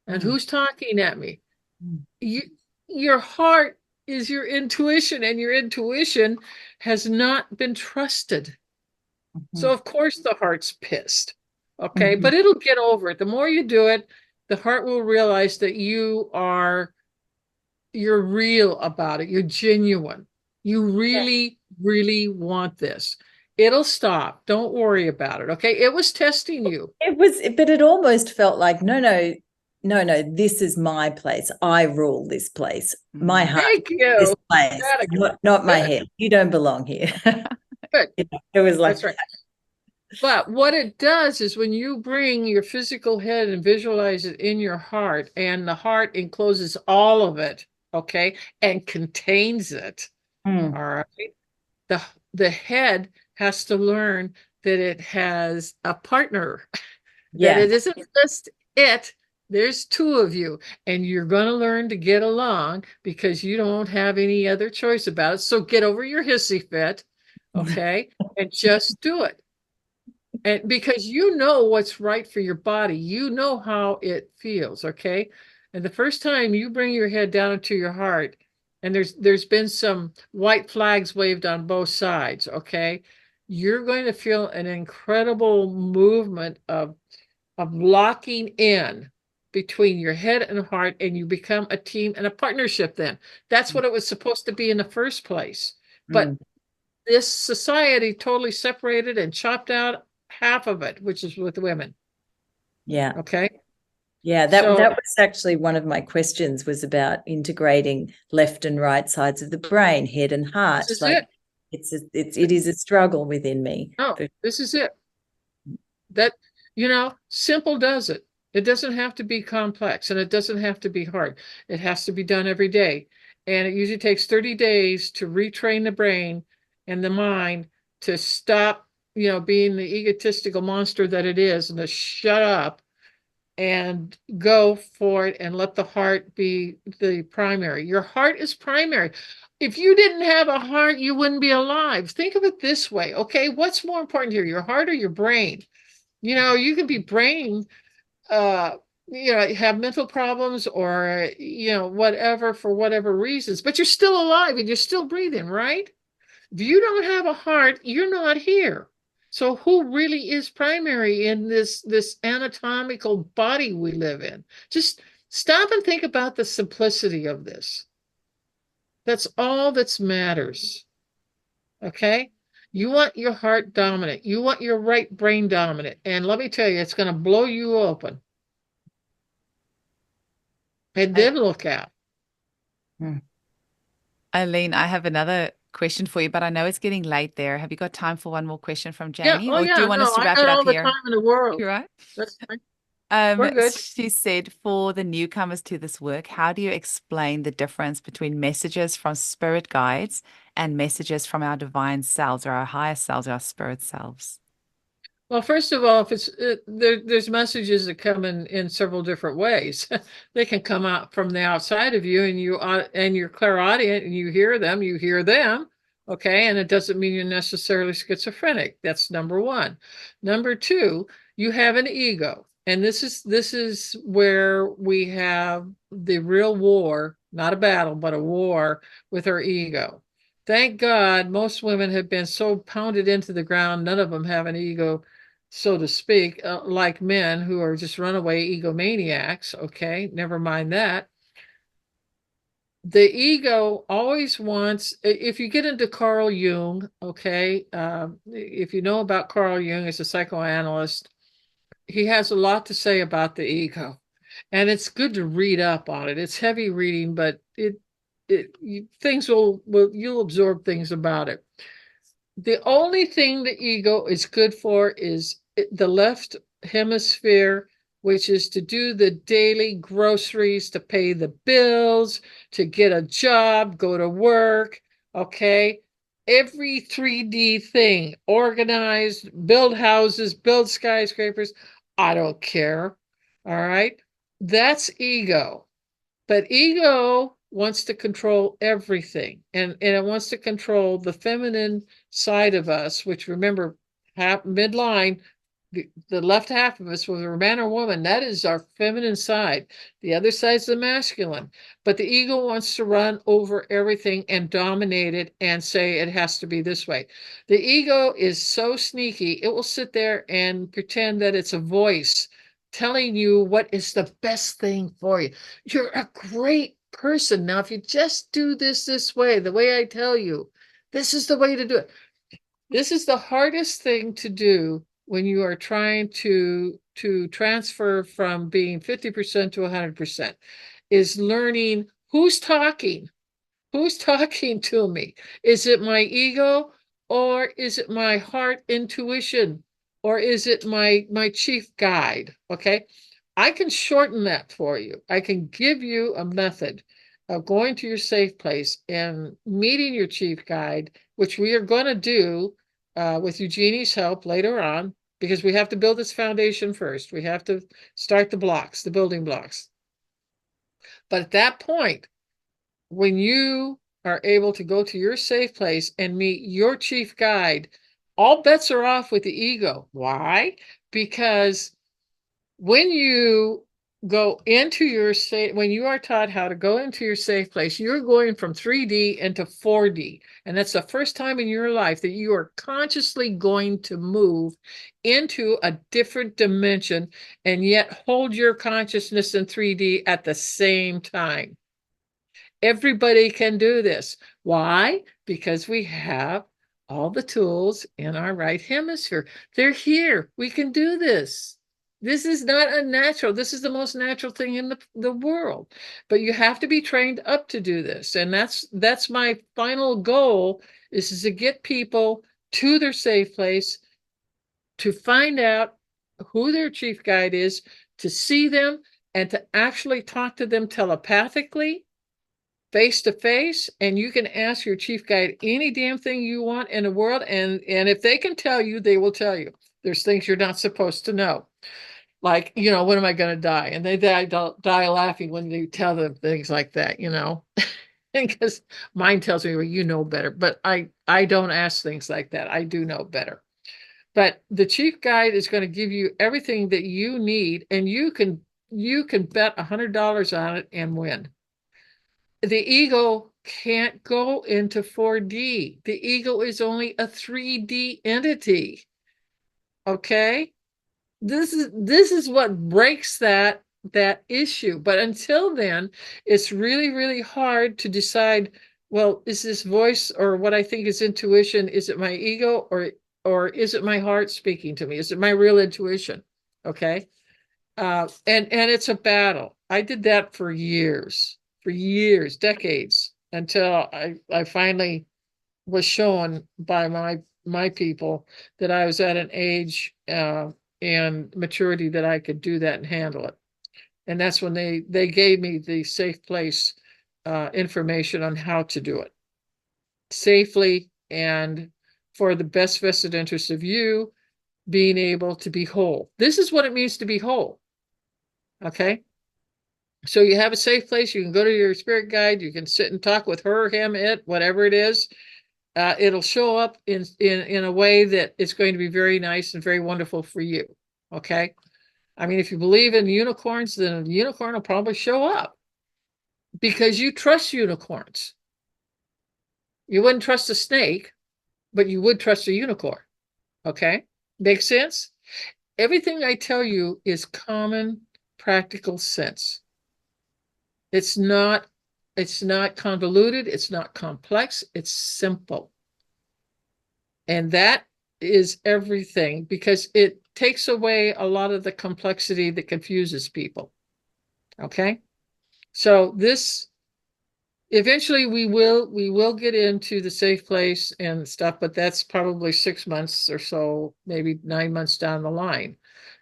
And who's talking at me? Your heart is your intuition, and your intuition has not been trusted. So of course the heart's pissed. Okay, but it'll get over it. The more you do it, the heart will realize that you're real about it. You're genuine. You really, really want this. It'll stop. Don't worry about it. Okay, it was testing you. But it almost felt like, no, this is my place. I rule this place. My heart. Thank you. This place, not my head. You don't belong here. Good. It was like, that's right. But what it does is, when you bring your physical head and visualize it in your heart, and the heart encloses all of it, okay, and contains it, all right, the head has to learn that it has a partner, that it isn't just it. There's two of you, and you're going to learn to get along, because you don't have any other choice about it. So get over your hissy fit, okay, and just do it. And because you know what's right for your body, you know how it feels, okay? And the first time you bring your head down into your heart, and there's been some white flags waved on both sides, okay? You're going to feel an incredible movement of locking in between your head and heart, and you become a team and a partnership then. That's what it was supposed to be in the first place. But this society totally separated and chopped out half of it, which is with women. Yeah. Okay. Yeah, that was actually one of my questions, was about integrating left and right sides of the brain, head and heart. This is like it. It is a struggle within me. Oh, this is it. That, simple does it. It doesn't have to be complex, and it doesn't have to be hard. It has to be done every day. And it usually takes 30 days to retrain the brain and the mind to stop, being the egotistical monster that it is, and to shut up and go for it and let the heart be the primary. Your heart is primary. If you didn't have a heart, you wouldn't be alive. Think of it this way, okay? What's more important here, your heart or your brain? You can be brain, have mental problems or, whatever, for whatever reasons, but you're still alive and you're still breathing, right? If you don't have a heart, you're not here. So who really is primary in this anatomical body we live in? Just stop and think about the simplicity of this. That's all that matters. Okay? You want your heart dominant. You want your right brain dominant. And let me tell you, it's going to blow you open. And then look out. Eileen, I have another question for you, but I know it's getting late there. Have you got time for one more question from Jamie? Yeah. Do you want us to wrap it up here? All the time in the world. You're right. That's fine. We're good. She said, for the newcomers to this work, how do you explain the difference between messages from spirit guides and messages from our divine selves, or our higher selves, our spirit selves? Well, first of all, if there's messages that come in several different ways. They can come out from the outside of you, and you're clairaudient, and you hear them, okay? And it doesn't mean you're necessarily schizophrenic. That's number one. Number two, You have an ego. And this is where we have the real war, not a battle, but a war with our ego. Thank God most women have been so pounded into the ground, none of them have an ego, so to speak, like men who are just runaway egomaniacs. Okay, never mind that. The ego always wants, if you get into Carl Jung, okay, if you know about Carl Jung as a psychoanalyst, he has a lot to say about the ego, and it's good to read up on it. It's heavy reading, but things will you'll absorb things about it. The only thing the ego is good for is the left hemisphere, which is to do the daily groceries, to pay the bills, to get a job, go to work, okay? Every 3D thing, organized, build houses, build skyscrapers. I don't care. All right. That's ego. But ego wants to control everything. And it wants to control the feminine side of us, which remember, midline, the left half of us, whether a man or woman, that is our feminine side. The other side is the masculine. But the ego wants to run over everything and dominate it and say it has to be this way. The ego is so sneaky, it will sit there and pretend that it's a voice telling you what is the best thing for you. You're a great person. Now, if you just do this way, the way I tell you, this is the way to do it. This is the hardest thing to do when you are trying to transfer from being 50% to 100%, is learning who's talking. Who's talking to me? Is it my ego, or is it my heart intuition, or is it my chief guide? Okay, I can shorten that for you. I can give you a method of going to your safe place and meeting your chief guide, which we are going to do with Eugenie's help later on, because we have to build this foundation first. We have to start the blocks, the building blocks. But at that point, when you are able to go to your safe place and meet your chief guide, all bets are off with the ego. Why? Because when you go into your safe, when you are taught how to go into your safe place, you're going from 3D into 4D. And that's the first time in your life that you are consciously going to move into a different dimension and yet hold your consciousness in 3D at the same time. Everybody can do this. Why? Because we have all the tools in our right hemisphere. They're here. We can do this. This is not unnatural. This is the most natural thing in the world. But you have to be trained up to do this. And that's my final goal, is to get people to their safe place, to find out who their chief guide is, to see them, and to actually talk to them telepathically, face to face. And you can ask your chief guide any damn thing you want in the world. And if they can tell you, they will tell you. There's things you're not supposed to know. Like, when am I going to die? And they die laughing when you tell them things like that, because mine tells me, well, you know better. But I don't ask things like that. I do know better. But the chief guide is going to give you everything that you need, and you can bet $100 on it and win. The ego can't go into 4D. The ego is only a 3D entity. Okay? This is what breaks that issue. But until then, it's really, really hard to decide, well, is this voice, or what I think is intuition, is it my ego, or is it my heart speaking to me? Is it my real intuition? Okay? And it's a battle. I did that for years, decades, until I finally was shown by my people that I was at an age and maturity that I could do that and handle it. And that's when they gave me the safe place information on how to do it safely and for the best vested interest of you being able to be whole. This is what it means to be whole. Okay? So you have a safe place. You can go to your spirit guide. You can sit and talk with her, him, it, whatever it is. It'll show up in a way that it's going to be very nice and very wonderful for you. Okay. I mean, if you believe in unicorns, then a unicorn will probably show up because you trust unicorns. You wouldn't trust a snake, but you would trust a unicorn. Okay. Makes sense? Everything I tell you is common, practical sense. It's not convoluted, it's not complex, it's simple. And that is everything because it takes away a lot of the complexity that confuses people. Okay? So this eventually we will get into the safe place and stuff, but that's probably 6 months or so, maybe 9 months down the line.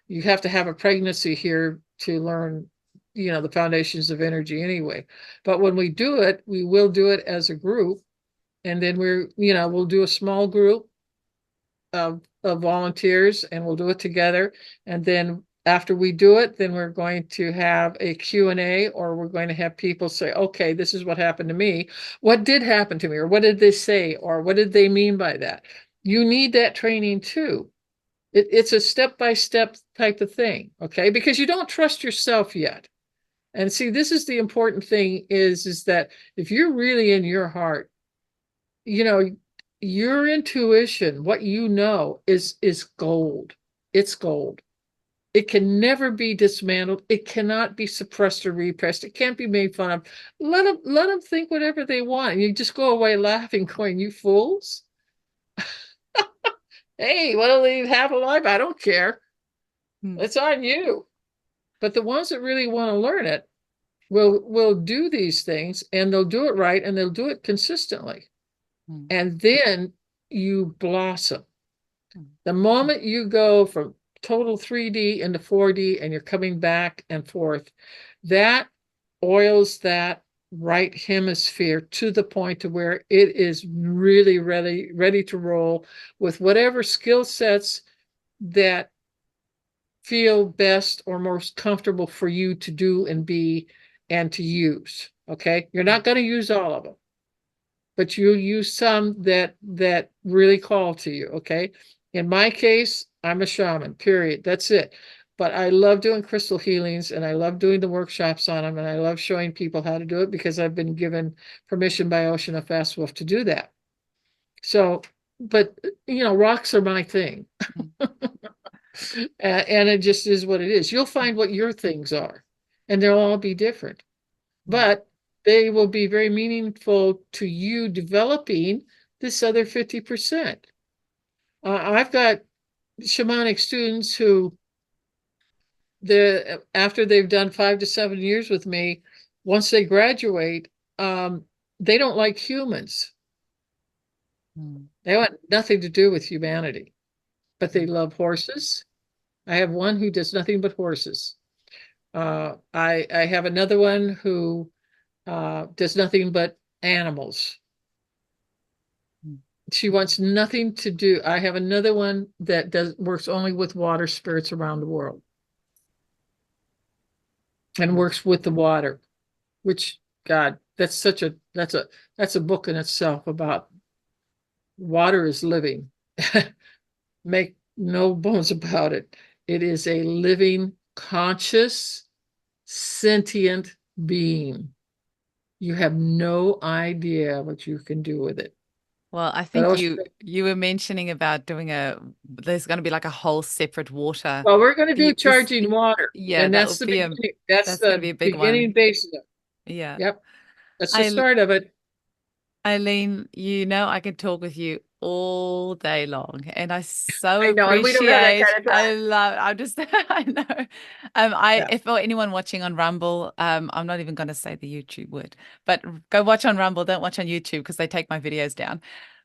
You have to have a pregnancy here to learn, the foundations of energy anyway. But when we do it, we will do it as a group. And then we'll do a small group of volunteers and we'll do it together. And then after we do it, then we're going to have a Q&A, or we're going to have people say, okay, this is what happened to me. What did happen to me? Or what did they say? Or what did they mean by that? You need that training too. It's a step-by-step type of thing, okay? Because you don't trust yourself yet. And see, this is the important thing is that if you're really in your heart, your intuition, what you know is gold. It's gold. It can never be dismantled. It cannot be suppressed or repressed. It can't be made fun of. Let them think whatever they want. And you just go away laughing, going, you fools. Hey, what do they have a life? I don't care. It's on you. But the ones that really want to learn it will do these things, and they'll do it right, and they'll do it consistently. And then you blossom. The moment you go from total 3D into 4D and you're coming back and forth, that oils that right hemisphere to the point to where it is really ready to roll with whatever skill sets that feel best or most comfortable for you to do and be and to use. Okay, you're not going to use all of them, but you use some that really call to you. Okay, in my case, I'm a shaman, period. That's it. But I love doing crystal healings, and I love doing the workshops on them, and I love showing people how to do it because I've been given permission by Ocean of Fast Wolf to do that. So, but rocks are my thing. And it just is what it is. You'll find what your things are, and they'll all be different, but they will be very meaningful to you developing this other 50%. I've got shamanic students who, after they've done 5 to 7 years with me, once they graduate, they don't like humans. They want nothing to do with humanity, but they love horses. I have one who does nothing but horses. I have another one who does nothing but animals. She wants nothing to do. I have another one that works only with water spirits around the world and works with the water, which, God, that's a book in itself about water is living. Make no bones about it. It is a living, conscious, sentient being. You have no idea what you can do with it. Well, I think you were mentioning about there's going to be like a whole separate water. Well, we're going to do charging water. Yeah, and that's the beginning. That's going to be a big beginning one. basis. Yeah. Yep. That's the start of it. Eileen, I could talk with you all day long, and I so know, appreciate. and we don't have that kind of time. I know. If for anyone watching on Rumble, I'm not even going to say the YouTube word, but go watch on Rumble. Don't watch on YouTube because they take my videos down.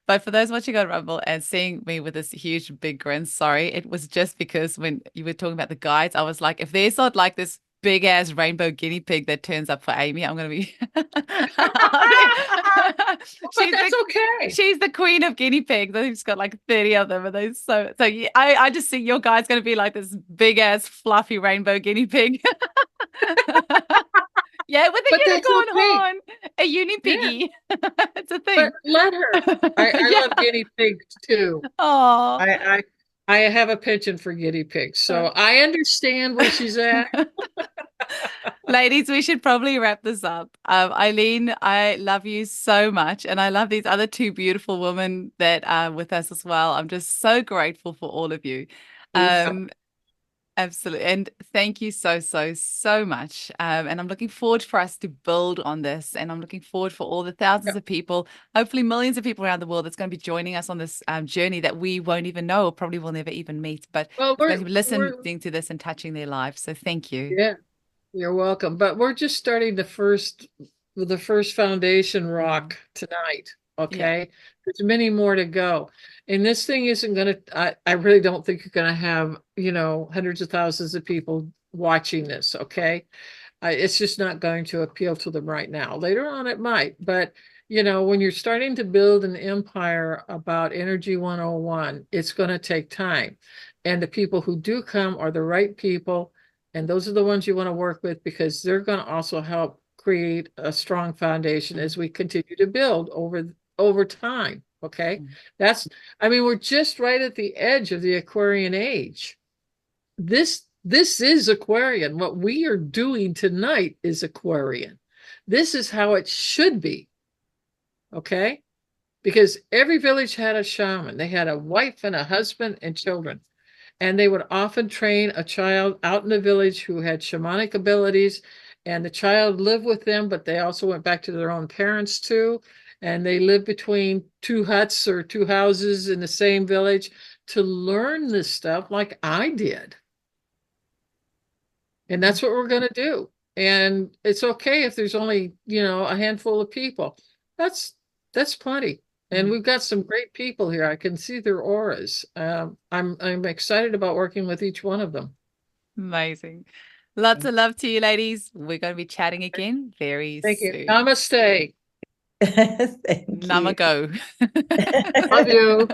But for those watching on Rumble and seeing me with this huge big grin, sorry, it was just because when you were talking about the guides, I was like, if there's not like this big ass rainbow guinea pig that turns up for Amy, I'm going to be. That's okay. She's the queen of guinea pigs. I think she's got like 30 of them, and they so yeah, I just see your guy's going to be like this big ass fluffy rainbow guinea pig. Yeah, with a unicorn horn, a uni piggy. Yeah. It's a thing. But let her. I love guinea pigs too. Oh, I have a penchant for guinea pigs, so I understand where she's at. Ladies, we should probably wrap this up. Eileen, I love you so much. And I love these other two beautiful women that are with us as well. I'm just so grateful for all of you. Absolutely. And thank you so, so, so much. And I'm looking forward for us to build on this. And I'm looking forward for all the thousands of people, hopefully millions of people around the world that's going to be joining us on this journey that we won't even know, or probably will never even meet. But we're listening to this and touching their lives. So thank you. Yeah, you're welcome. But we're just starting the first foundation rock tonight. Okay. Yeah. There's many more to go. And this thing isn't going to, I really don't think you're going to have, hundreds of thousands of people watching this. Okay. It's just not going to appeal to them right now. Later on, it might. But, when you're starting to build an empire about Energy 101, it's going to take time. And the people who do come are the right people. And those are the ones you want to work with, because they're going to also help create a strong foundation as we continue to build over time. Okay. We're just right at the edge of the Aquarian age. This is Aquarian. What we are doing tonight is Aquarian. This is how it should be. Okay. Because every village had a shaman. They had a wife and a husband and children. And they would often train a child out in the village who had shamanic abilities, and the child lived with them, but they also went back to their own parents too. And they lived between two huts or two houses in the same village to learn this stuff like I did. And that's what we're going to do. And it's okay if there's only, a handful of people. That's plenty. And we've got some great people here. I can see their auras. I'm excited about working with each one of them. Amazing. Lots of love to you, ladies. We're going to be chatting again very soon. Thank you. Namaste. Thank you. Namago. Love you.